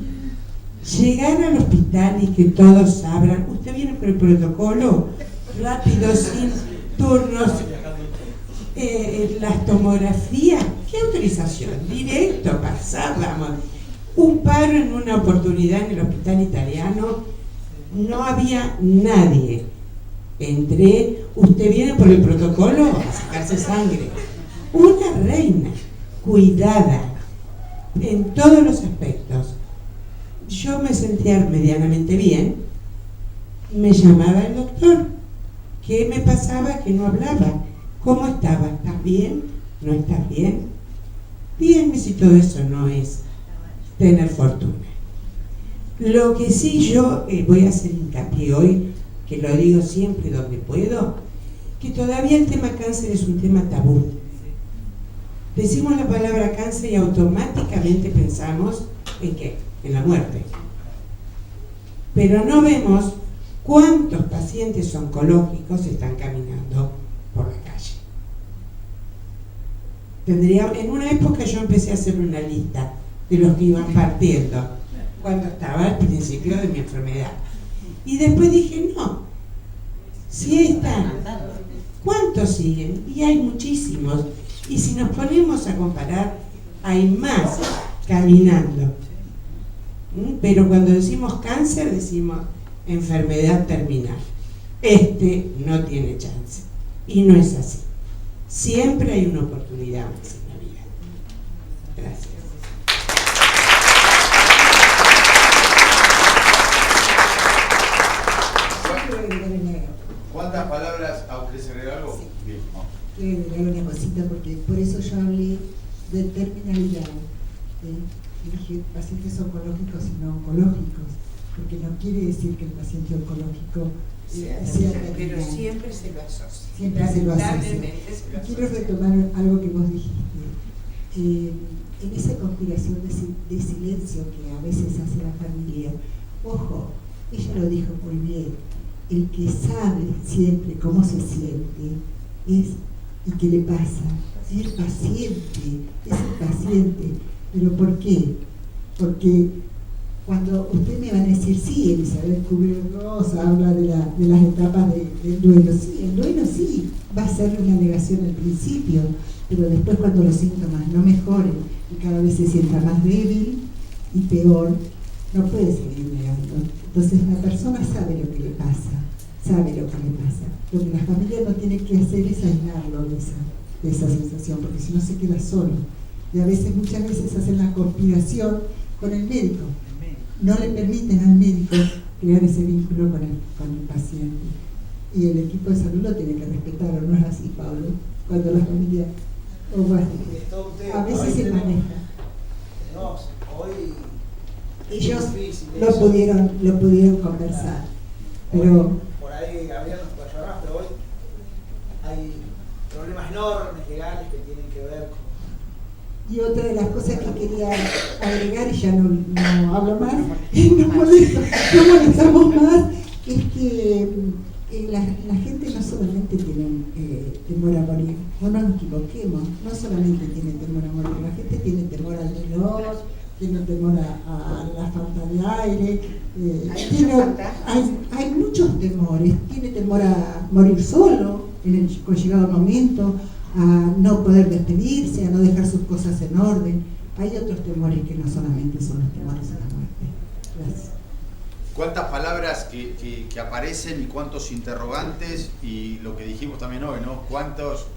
C: Llegar al hospital y que todos abran, usted viene por el protocolo, rápido, sin turnos, las tomografías, ¿qué autorización? Directo, pasábamos. Un paro en una oportunidad en el hospital italiano, no había nadie. Entré, usted viene por el protocolo a sacarse sangre. Una reina, cuidada, en todos los aspectos. Yo me sentía medianamente bien, me llamaba el doctor. ¿Qué me pasaba? Que no hablaba. ¿Cómo estaba? ¿Estás bien? ¿No estás bien? Díganme si todo eso no es tener fortuna. Lo que sí yo voy a hacer hincapié hoy, que lo digo siempre donde puedo, que todavía el tema cáncer es un tema tabú. Decimos la palabra cáncer y automáticamente pensamos ¿en qué? En la muerte. Pero no vemos cuántos pacientes oncológicos están caminando por la calle. En una época yo empecé a hacer una lista de los que iban partiendo cuando estaba al principio de mi enfermedad. Y después dije, no, si están, ¿cuántos siguen? Y hay muchísimos. Y si nos ponemos a comparar, hay más caminando. Pero cuando decimos cáncer, decimos enfermedad terminal. No tiene chance. Y no es así. Siempre hay una oportunidad más en la vida. Gracias.
A: ¿Cuántas palabras? ¿Querés agregar algo?
B: Sí.
A: Bien, vamos.
B: Quiero agregar una cosita porque por eso yo hablé de terminalidad. Dije pacientes oncológicos y no oncológicos, porque no quiere decir que el paciente oncológico sea
C: Pero
B: terminal.
C: siempre se lo asocia.
B: Siempre se lo asocia.
C: Lamentablemente se lo
B: Quiero
C: asocia.
B: retomar algo que vos dijiste. En esa conspiración de silencio que a veces hace la familia, ojo, ella lo dijo muy bien, el que sabe siempre cómo se siente es y qué le pasa, es el paciente. ¿Pero por qué? Porque cuando usted me va a decir, sí, Elizabeth Kubler-Ross habla de las etapas del duelo, sí, el duelo sí, va a ser una negación al principio, pero después cuando los síntomas no mejoren y cada vez se sienta más débil y peor, no puede seguir negando. Entonces la persona sabe lo que le pasa, Lo que la familia no tiene que hacer es aislarlo de esa sensación, porque si no se queda solo. Y a veces, muchas veces hacen la conspiración con el médico. No le permiten al médico crear ese vínculo con el paciente. Y el equipo de salud lo tiene que respetar, ¿o no es así, Pablo? Cuando la familia, o bueno, a veces se maneja.
G: Hoy
B: ellos lo pudieron conversar, pero
G: por ahí Gabriel nos puede ayudar más, pero hoy hay problemas enormes legales que tienen que ver con...
B: Y otra de las cosas que quería agregar, y ya no hablo más, no molestamos más, es que la gente no solamente tiene temor a morir, no nos equivoquemos, no solamente tiene temor a morir, la gente tiene temor al dolor, tiene temor a la falta de aire, hay muchos temores, tiene temor a morir solo en el llegado momento, a no poder despedirse, a no dejar sus cosas en orden. Hay otros temores que no solamente son los temores a la muerte. Gracias.
A: Cuántas palabras que aparecen y cuántos interrogantes, y lo que dijimos también hoy, ¿no?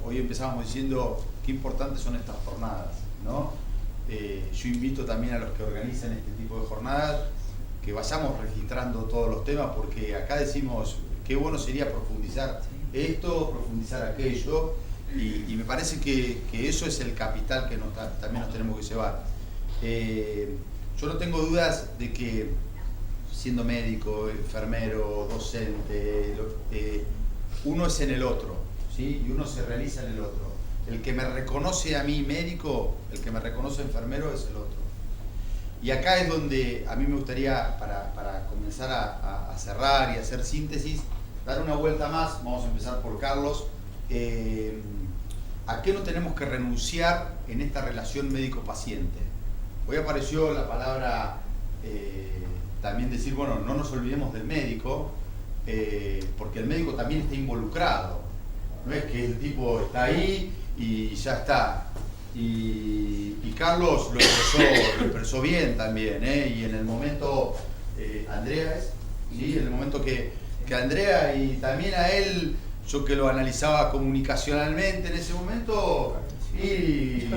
A: Hoy empezábamos diciendo qué importantes son estas jornadas, ¿no? Yo invito también a los que organizan este tipo de jornadas que vayamos registrando todos los temas, porque acá decimos qué bueno sería profundizar esto, profundizar aquello, y me parece que eso es el capital que también nos tenemos que llevar. Yo no tengo dudas de que, siendo médico, enfermero, docente, uno es en el otro, ¿sí? Y uno se realiza en el otro. El que me reconoce a mí médico, el que me reconoce enfermero es el otro. Y acá es donde a mí me gustaría, para comenzar a cerrar y hacer síntesis, dar una vuelta más. Vamos a empezar por Carlos. ¿A qué no tenemos que renunciar en esta relación médico-paciente? Hoy apareció la palabra, también decir, bueno, no nos olvidemos del médico, porque el médico también está involucrado. No es que el tipo está ahí y ya está. Y Carlos lo expresó bien también, y en el momento, Andrea ¿sí? En el momento que Andrea, y también a él, yo que lo analizaba comunicacionalmente en ese momento, y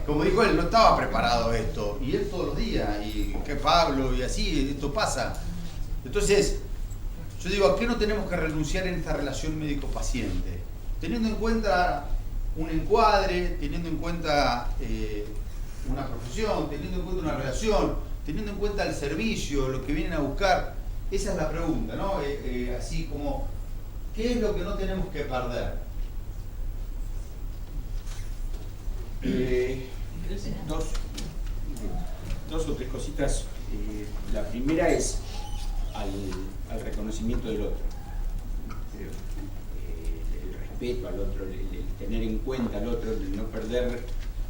A: como dijo él, no estaba preparado esto, y él todos los días, y que Pablo, y así, esto pasa. Entonces, yo digo, ¿a qué no tenemos que renunciar en esta relación médico-paciente? Teniendo en cuenta un encuadre, teniendo en cuenta una profesión, teniendo en cuenta una relación, teniendo en cuenta el servicio, lo que vienen a buscar. Esa es la pregunta, ¿no? Así como, ¿qué es lo que no tenemos que perder?
H: Dos o tres cositas. La primera es al reconocimiento del otro. El respeto al otro, el tener en cuenta al otro, el no perder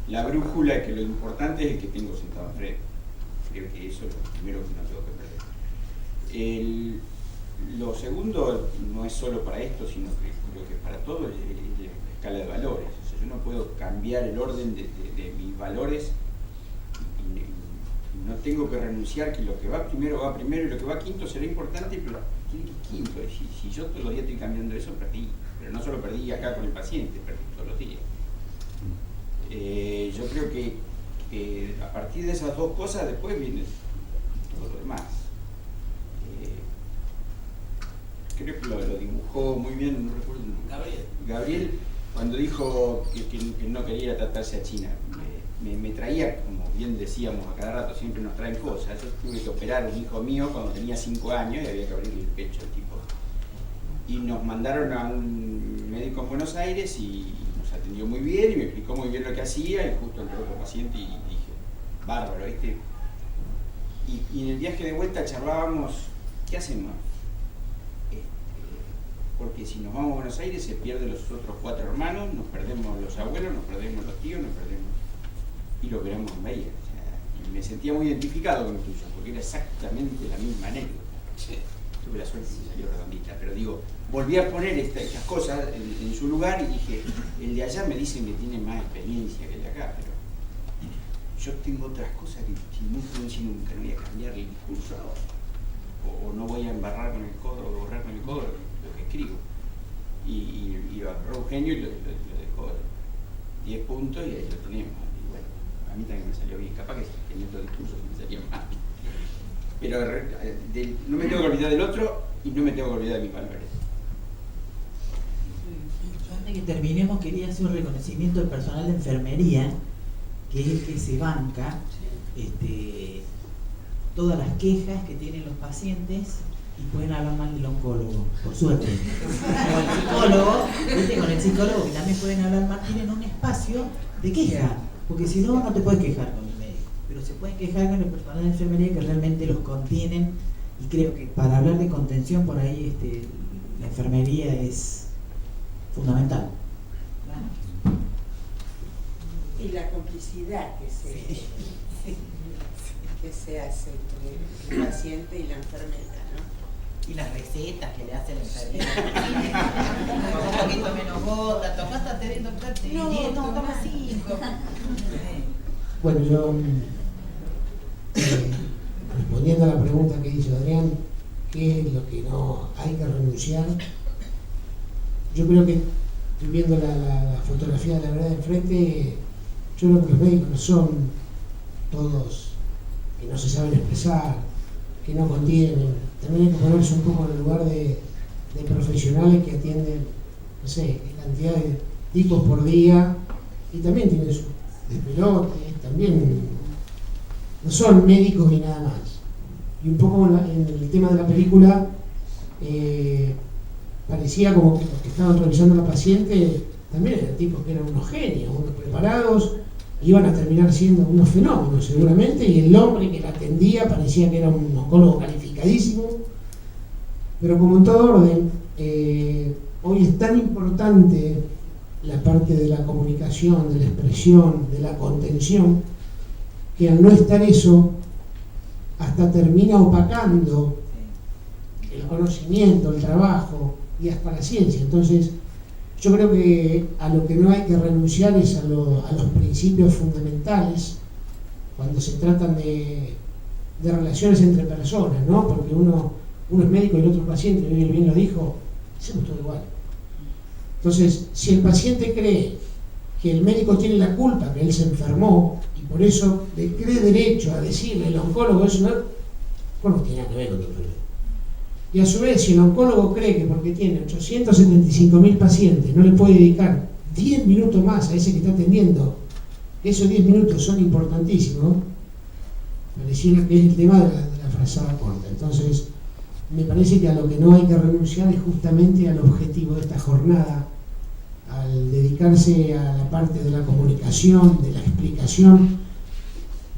H: la brújula, que lo importante es el que tengo sentado enfrente. Creo que eso es lo primero que no tengo que perder. Lo segundo no es solo para esto, sino que creo que es para todo, es la escala de valores. O sea, yo no puedo cambiar el orden de mis valores, y no tengo que renunciar que lo que va primero y lo que va quinto será importante, pero tiene que ir quinto. Si yo todos los días estoy cambiando eso, perdí. Pero no solo perdí acá con el paciente, perdí todos los días. Yo creo que a partir de esas dos cosas después viene todo lo demás. Creo que lo dibujó muy bien, no recuerdo, Gabriel, cuando dijo que no quería ir a tratarse a China. Me traía, como bien decíamos a cada rato, siempre nos traen cosas. Yo tuve que operar a un hijo mío cuando tenía 5 años y había que abrirle el pecho al tipo. Y nos mandaron a un médico en Buenos Aires y nos atendió muy bien y me explicó muy bien lo que hacía, y justo entró otro paciente y dije, bárbaro, ¿viste? Y en el viaje de vuelta charlábamos, ¿qué hacemos? Porque si nos vamos a Buenos Aires se pierden los otros 4 hermanos, nos perdemos los abuelos, nos perdemos los tíos, y lo veremos en Bahía. O sea, y me sentía muy identificado con el tuyo, porque era exactamente la misma anécdota. Tuve la suerte y me salió redondita, pero digo, volví a poner estas cosas en su lugar y dije, el de allá me dicen que tiene más experiencia que el de acá, pero yo tengo otras cosas que si no pronuncio nunca, no voy a cambiar el discurso ahora. O no voy a embarrar con el codo, o borrar con el codo lo que escribo. Y lo agarró Eugenio y lo dejó 10 puntos y ahí lo tenemos. Y bueno, a mí también me salió bien, capaz que en otros discursos me salía mal. Pero no me tengo que olvidar del otro y no me tengo que olvidar de mis valores.
E: Antes de que terminemos, quería hacer un reconocimiento al personal de enfermería, que es el que se banca todas las quejas que tienen los pacientes y pueden hablar mal del oncólogo, por suerte. O el psicólogo, ¿viste? Con el psicólogo que también pueden hablar mal, tienen un espacio de queja, porque si no, no te puedes quejar con el médico, pero se pueden quejar con el personal de enfermería que realmente los contienen, y creo que para hablar de contención por ahí la enfermería es fundamental.
C: Y la complicidad que se hace entre el paciente y la enfermera, ¿no?
E: Y las recetas que le hace la enfermera. Un poquito menos gota, tomaste antes de doctor, no, toma 5.
F: Bueno, yo respondiendo a la pregunta que hizo Adrián, ¿qué es lo que no hay que renunciar? Yo creo que, viendo la fotografía de la verdad de enfrente, yo creo que los médicos no son todos que no se saben expresar, que no contienen. También hay que ponerse un poco en el lugar de profesionales que atienden, no sé, cantidad de tipos por día, y también tienen sus despelotes, también no son médicos ni nada más. Y un poco en el tema de la película, parecía como que los que estaban revisando a la paciente también eran tipos que eran unos genios, unos preparados, iban a terminar siendo unos fenómenos seguramente, y el hombre que la atendía parecía que era un oncólogo calificadísimo. Pero como en todo orden, hoy es tan importante la parte de la comunicación, de la expresión, de la contención, que al no estar eso, hasta termina opacando el conocimiento, el trabajo y hasta la ciencia. Entonces, yo creo que a lo que no hay que renunciar es a los principios fundamentales cuando se tratan de relaciones entre personas, ¿no? Porque uno es médico y el otro paciente, y bien lo dijo, hacemos todo igual. Entonces, si el paciente cree que el médico tiene la culpa, que él se enfermó, y por eso le cree derecho a decirle al oncólogo eso, no tiene nada que ver con tu enfermedad. Y a su vez, si el oncólogo cree que porque tiene 875.000 pacientes no le puede dedicar 10 minutos más a ese que está atendiendo, esos 10 minutos son importantísimos, pareciera que es el tema de la frazada corta. Entonces, me parece que a lo que no hay que renunciar es justamente al objetivo de esta jornada, al dedicarse a la parte de la comunicación, de la explicación.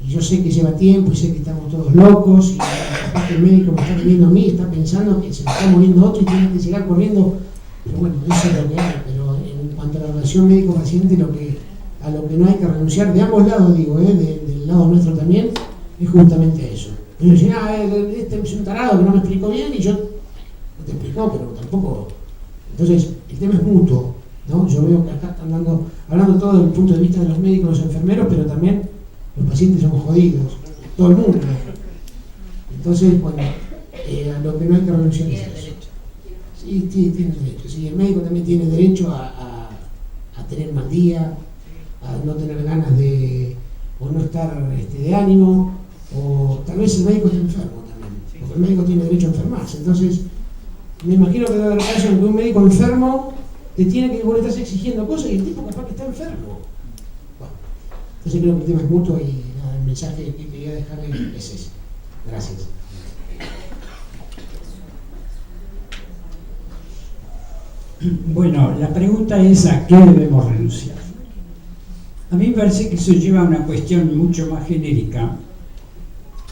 F: Y yo sé que lleva tiempo y sé que estamos todos locos, y capaz que el médico me está viendo a mí, está pensando que se me está muriendo otro y tiene que llegar corriendo. Pero bueno, eso es lo que hay. Pero en cuanto a la relación médico-paciente, a lo que no hay que renunciar, de ambos lados digo, del lado nuestro también, es justamente a eso. Pero dicen, este es un tarado que no me explicó bien, y yo no te explicó, pero tampoco. Entonces, el tema es mutuo, ¿no? Yo veo que acá están hablando todo desde el punto de vista de los médicos, los enfermeros, pero también los pacientes somos jodidos, todo el mundo. Entonces, bueno, a lo que no hay que renunciar es eso. Sí, tiene derecho. Sí, el médico también tiene derecho a tener mal día, a no tener ganas o no estar de ánimo, o tal vez el médico está enfermo también, porque el médico tiene derecho a enfermarse. Entonces, me imagino que debe haber casos en que un médico enfermo te tiene que, vos le estás exigiendo cosas y el tipo capaz que está enfermo. Bueno, entonces creo que el tema es mutuo, y el mensaje que quería dejarle es ese. Gracias.
D: Bueno, la pregunta es ¿a qué debemos renunciar? A mí me parece que eso lleva a una cuestión mucho más genérica,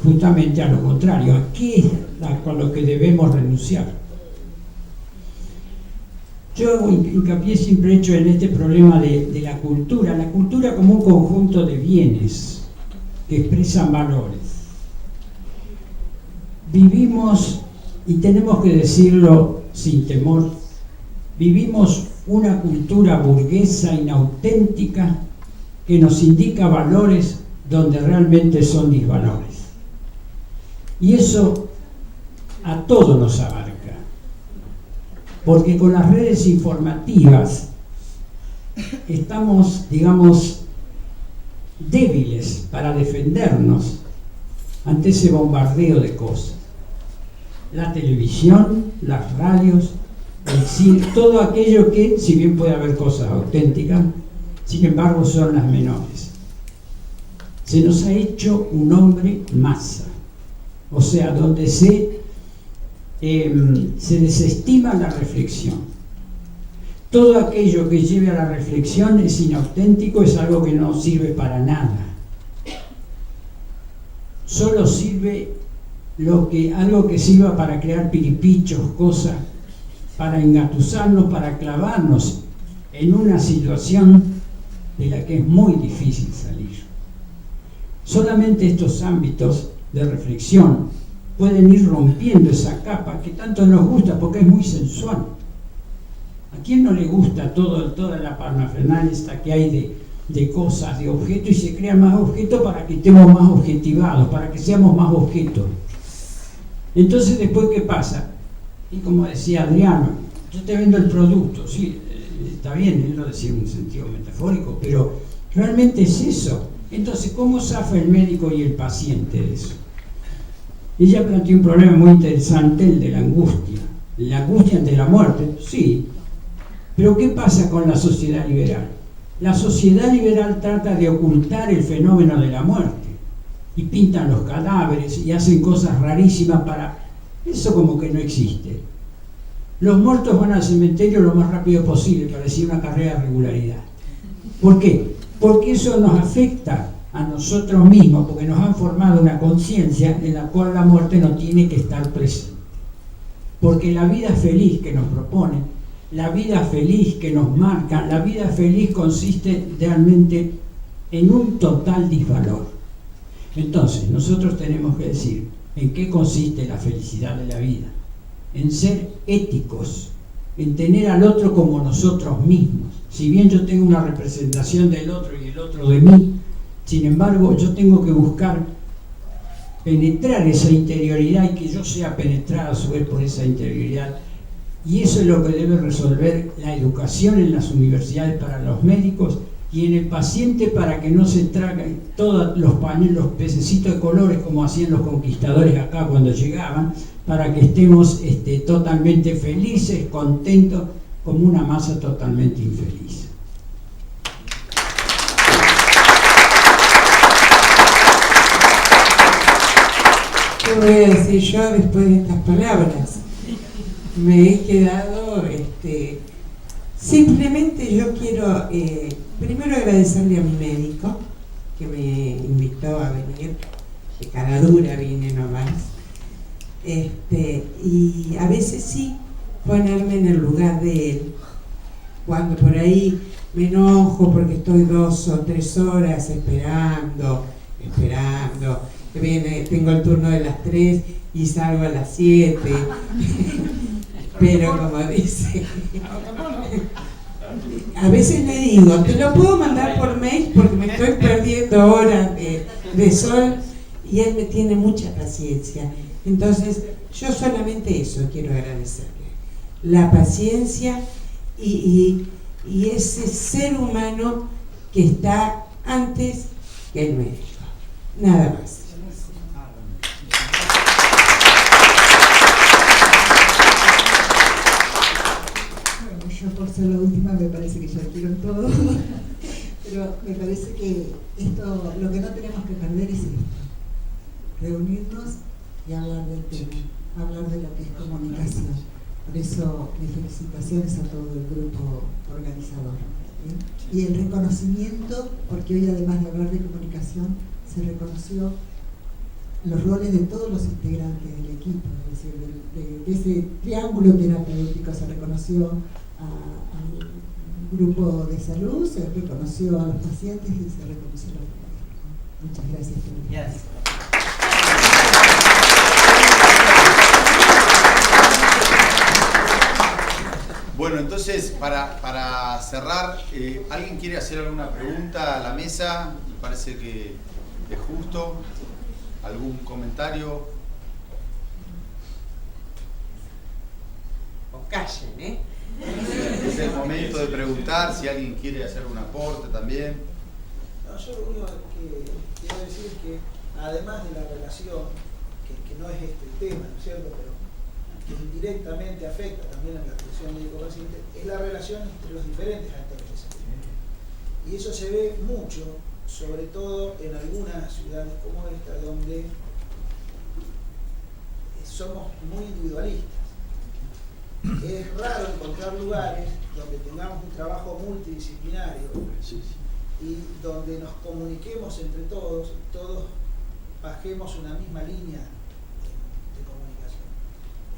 D: justamente a lo contrario, ¿a qué es con lo que debemos renunciar? Yo hincapié siempre hecho en este problema de la cultura como un conjunto de bienes que expresan valores. Vivimos, y tenemos que decirlo sin temor, vivimos una cultura burguesa inauténtica que nos indica valores donde realmente son disvalores. Y eso a todos nos abarca, porque con las redes informativas estamos, digamos, débiles para defendernos ante ese bombardeo de cosas. La televisión, las radios, el cine, todo aquello que, si bien puede haber cosas auténticas, sin embargo son las menores. Se nos ha hecho un hombre masa, o sea, donde se desestima la reflexión. Todo aquello que lleve a la reflexión es inauténtico, es algo que no sirve para nada. Solo sirve algo que sirva para crear piripichos, cosas, para engatusarnos, para clavarnos en una situación de la que es muy difícil salir. Solamente estos ámbitos de reflexión pueden ir rompiendo esa capa que tanto nos gusta porque es muy sensual. ¿A quién no le gusta toda la parafernalia esta que hay de cosas, de objetos, y se crean más objetos para que estemos más objetivados, para que seamos más objetos? Entonces, después, ¿qué pasa? Y como decía Adriano, yo te vendo el producto, sí, está bien, él lo decía en un sentido metafórico, pero realmente es eso. Entonces, ¿cómo zafa el médico y el paciente de eso? Ella planteó un problema muy interesante, el de la angustia. La angustia ante la muerte, sí. Pero ¿qué pasa con la sociedad liberal? La sociedad liberal trata de ocultar el fenómeno de la muerte. Y pintan los cadáveres y hacen cosas rarísimas para... Eso como que no existe. Los muertos van al cementerio lo más rápido posible, parecía una carrera de regularidad. ¿Por qué? Porque eso nos afecta a nosotros mismos, porque nos han formado una conciencia en la cual la muerte no tiene que estar presente. Porque la vida feliz que nos proponen, la vida feliz que nos marca, la vida feliz consiste realmente en un total disvalor. Entonces, nosotros tenemos que decir en qué consiste la felicidad de la vida. En ser éticos, en tener al otro como nosotros mismos. Si bien yo tengo una representación del otro y el otro de mí, sin embargo, yo tengo que buscar penetrar esa interioridad y que yo sea penetrado a su vez por esa interioridad. Y eso es lo que debe resolver la educación en las universidades para los médicos y en el paciente, para que no se traguen todos los pañuelos, los pececitos de colores como hacían los conquistadores acá cuando llegaban, para que estemos totalmente felices, contentos, como una masa totalmente infeliz.
C: ¿Qué voy a decir yo después de estas palabras? Me he quedado, simplemente yo quiero primero agradecerle a mi médico que me invitó a venir, de cara dura vine nomás, y a veces sí ponerme en el lugar de él, cuando por ahí me enojo porque estoy 2 o 3 horas esperando, que viene, tengo el turno de las 3 y salgo a las 7. Pero como dice, a veces le digo, te lo puedo mandar por mail porque me estoy perdiendo horas de sol, y él me tiene mucha paciencia. Entonces, yo solamente eso quiero agradecerle. La paciencia y ese ser humano que está antes que el médico. Nada más.
B: Yo por ser la última me parece que ya quiero todo, pero me parece que esto, lo que no tenemos que perder es esto, reunirnos y hablar del tema, hablar de lo que es comunicación. Por eso mis felicitaciones a todo el grupo organizador, ¿sí? Y el reconocimiento, porque hoy además de hablar de comunicación se reconoció los roles de todos los integrantes del equipo, es decir, de ese triángulo terapéutico se reconoció al grupo de salud, se reconoció a los pacientes y se reconoció a los médicos. Muchas gracias.
E: Yes.
A: Bueno, entonces, para cerrar, ¿alguien quiere hacer alguna pregunta a la mesa? Me parece que es justo. ¿Algún comentario?
C: O callen, ¿eh?
A: Es el momento de preguntar si alguien quiere hacer un aporte también.
G: No, yo lo único que quiero decir es que además de la relación, que no es este el tema, ¿no es cierto?, pero que indirectamente afecta también a la relación médico-paciente, es la relación entre los diferentes actores de salud. Y eso se ve mucho, sobre todo en algunas ciudades como esta, donde somos muy individualistas. Es raro encontrar lugares donde tengamos un trabajo multidisciplinario y donde nos comuniquemos entre todos, todos bajemos una misma línea de comunicación.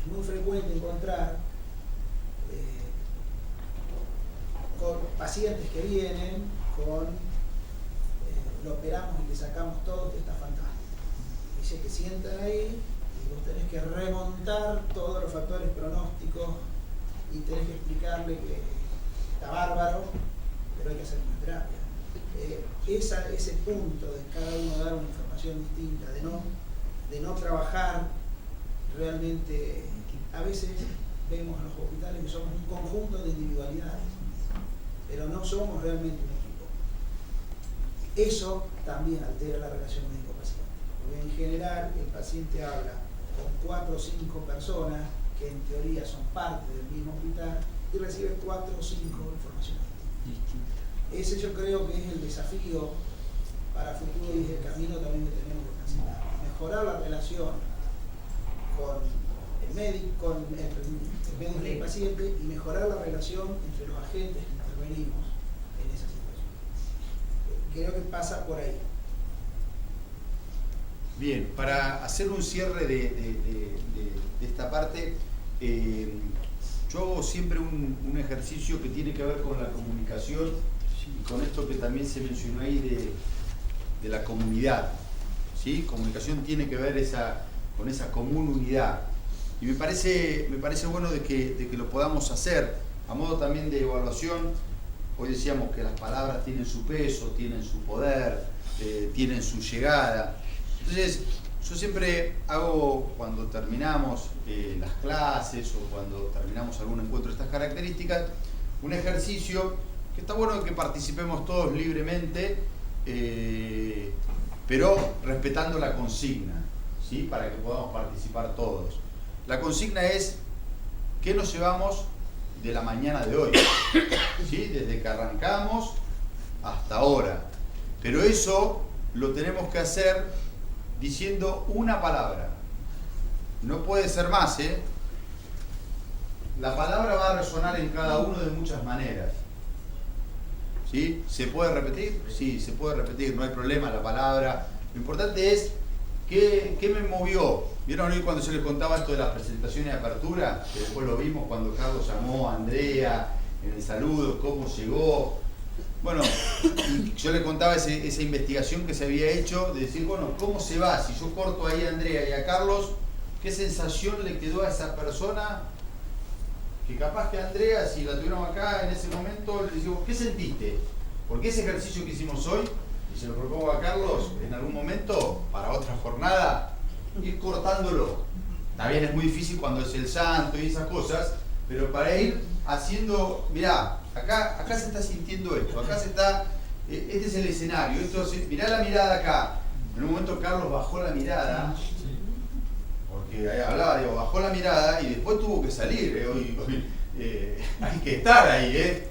G: Es muy frecuente encontrar con pacientes que vienen lo operamos y le sacamos todo, que está fantástico. Dice que sientan ahí y vos tenés que remontar todos los factores pronósticos y tenés que explicarle que está bárbaro, pero hay que hacer una terapia. Ese punto de cada uno dar una información distinta, de no trabajar realmente, a veces vemos en los hospitales que somos un conjunto de individualidades, pero no somos realmente un equipo. Eso también altera la relación médico-paciente, porque en general el paciente habla con 4 o 5 personas que en teoría son parte del mismo hospital y recibe 4 o 5 informaciones distintas. Ese yo creo que es el desafío para futuro y es el camino también que tenemos que transitar. Mejorar la relación con el médico y el paciente y mejorar la relación entre los agentes que intervenimos en esa situación. Creo que pasa por ahí.
A: Bien, para hacer un cierre de esta parte, yo hago siempre un ejercicio que tiene que ver con la comunicación y con esto que también se mencionó ahí de la comunidad. ¿Sí? Comunicación tiene que ver con esa común unidad. Y me parece bueno de que lo podamos hacer a modo también de evaluación. Hoy decíamos que las palabras tienen su peso, tienen su poder, tienen su llegada. Entonces, yo siempre hago, cuando terminamos las clases o cuando terminamos algún encuentro de estas características, un ejercicio que está bueno que participemos todos libremente, pero respetando la consigna, ¿sí? Para que podamos participar todos. La consigna es: ¿qué nos llevamos de la mañana de hoy? ¿Sí? Desde que arrancamos hasta ahora. Pero eso lo tenemos que hacer diciendo una palabra. No puede ser más, ¿eh? La palabra va a resonar en cada uno de muchas maneras. ¿Sí? ¿Se puede repetir? Sí, se puede repetir, no hay problema la palabra. Lo importante es qué me movió. ¿Vieron hoy cuando yo les contaba esto de las presentaciones de apertura? Que después lo vimos cuando Carlos llamó a Andrea en el saludo, cómo llegó. Bueno, y yo le contaba esa investigación que se había hecho de decir, bueno, ¿cómo se va? Si yo corto ahí a Andrea y a Carlos, ¿qué sensación le quedó a esa persona? Que capaz que a Andrea, si la tuvieron acá en ese momento, le decimos, ¿qué sentiste? Porque ese ejercicio que hicimos hoy, y se lo propongo a Carlos en algún momento, para otra jornada, ir cortándolo. También es muy difícil cuando es el santo y esas cosas, pero para ir haciendo, mirá, acá se está sintiendo esto, acá se está, este es el escenario, mirá la mirada acá. En un momento Carlos bajó la mirada, porque hablaba, digo, bajó la mirada y después tuvo que salir, hay que estar ahí,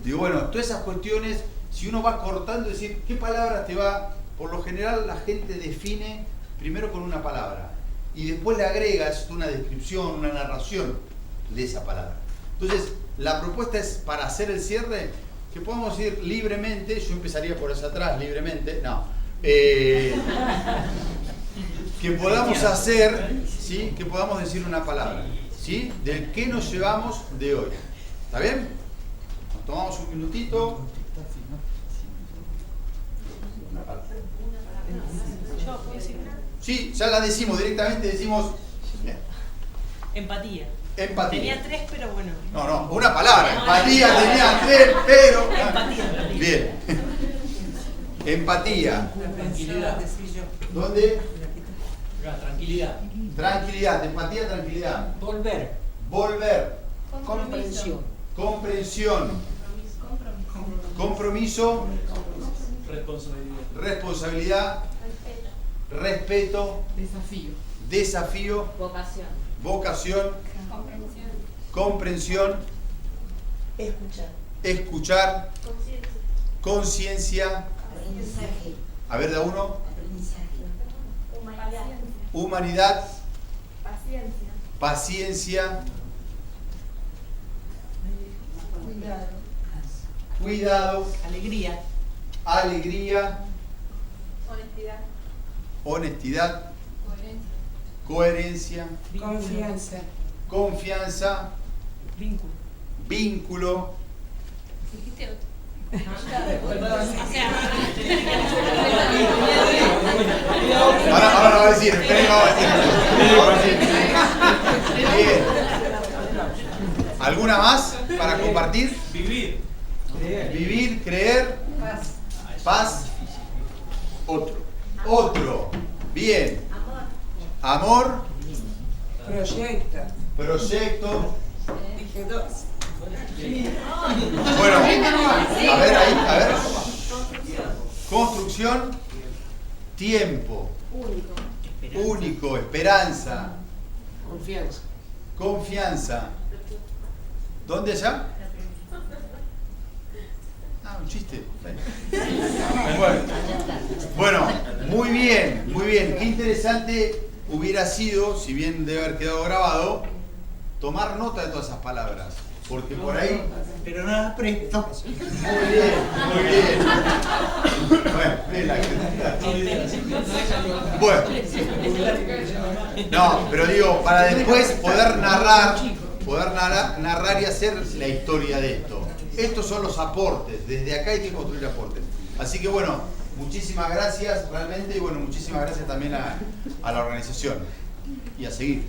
A: Digo, bueno, todas esas cuestiones, si uno va cortando, es decir, ¿qué palabras te va? Por lo general la gente define primero con una palabra y después le agregas una descripción, una narración de esa palabra. Entonces, la propuesta es, para hacer el cierre, que podamos ir libremente, yo empezaría por hacia atrás, libremente, no, que podamos hacer, ¿sí? Que podamos decir una palabra, ¿sí? Del qué nos llevamos de hoy. ¿Está bien? Nos tomamos un minutito. Sí, ya la decimos directamente, decimos...
I: Empatía.
A: Empatía.
I: Tenía 3, pero bueno.
A: No, una palabra. Empatía tenía 3, pero...
I: Empatía.
A: Bien. Empatía.
I: Tranquilidad.
A: ¿Dónde?
I: Tranquilidad.
A: Tranquilidad. Empatía, tranquilidad.
I: Volver.
A: Volver.
G: Comprensión.
A: Comprensión. Compromiso.
I: Responsabilidad.
A: Responsabilidad. Respeto.
I: Desafío.
A: Desafío.
J: Vocación.
A: Vocación.
J: Comprensión.
A: Comprensión.
J: Escuchar.
A: Escuchar.
J: Conciencia.
A: Conciencia.
J: Aprendizaje.
A: A ver, da uno.
J: Aprendizaje. Humanidad.
A: Humanidad.
J: Paciencia.
A: Paciencia.
J: Cuidado.
A: Cuidado.
E: Alegría.
A: Alegría.
J: Honestidad.
A: Honestidad.
J: Coherencia.
A: Coherencia.
C: Confianza.
A: Confianza.
C: Vínculo.
A: Vínculo.
J: Dijiste otro.
A: Ahora lo va a decir. Bien. ¿Alguna más para compartir?
I: Vivir.
A: Vivir, creer. Paz. Otro. Bien. Amor.
C: Proyecto.
A: Proyecto.
C: Dije dos.
A: Bueno, a ver. Construcción. Tiempo. Único. Esperanza. Confianza. ¿Dónde allá? Ah, un chiste. Bueno, muy bien. Qué interesante hubiera sido, si bien debe haber quedado grabado, tomar nota de todas esas palabras. Porque por ahí...
E: Pero no las presto.
A: Muy bien. Bueno, no, pero digo, para después poder narrar y hacer la historia de esto. Estos son los aportes. Desde acá hay que construir aportes. Así que bueno, muchísimas gracias realmente y bueno, muchísimas gracias también a la organización. Y a seguir.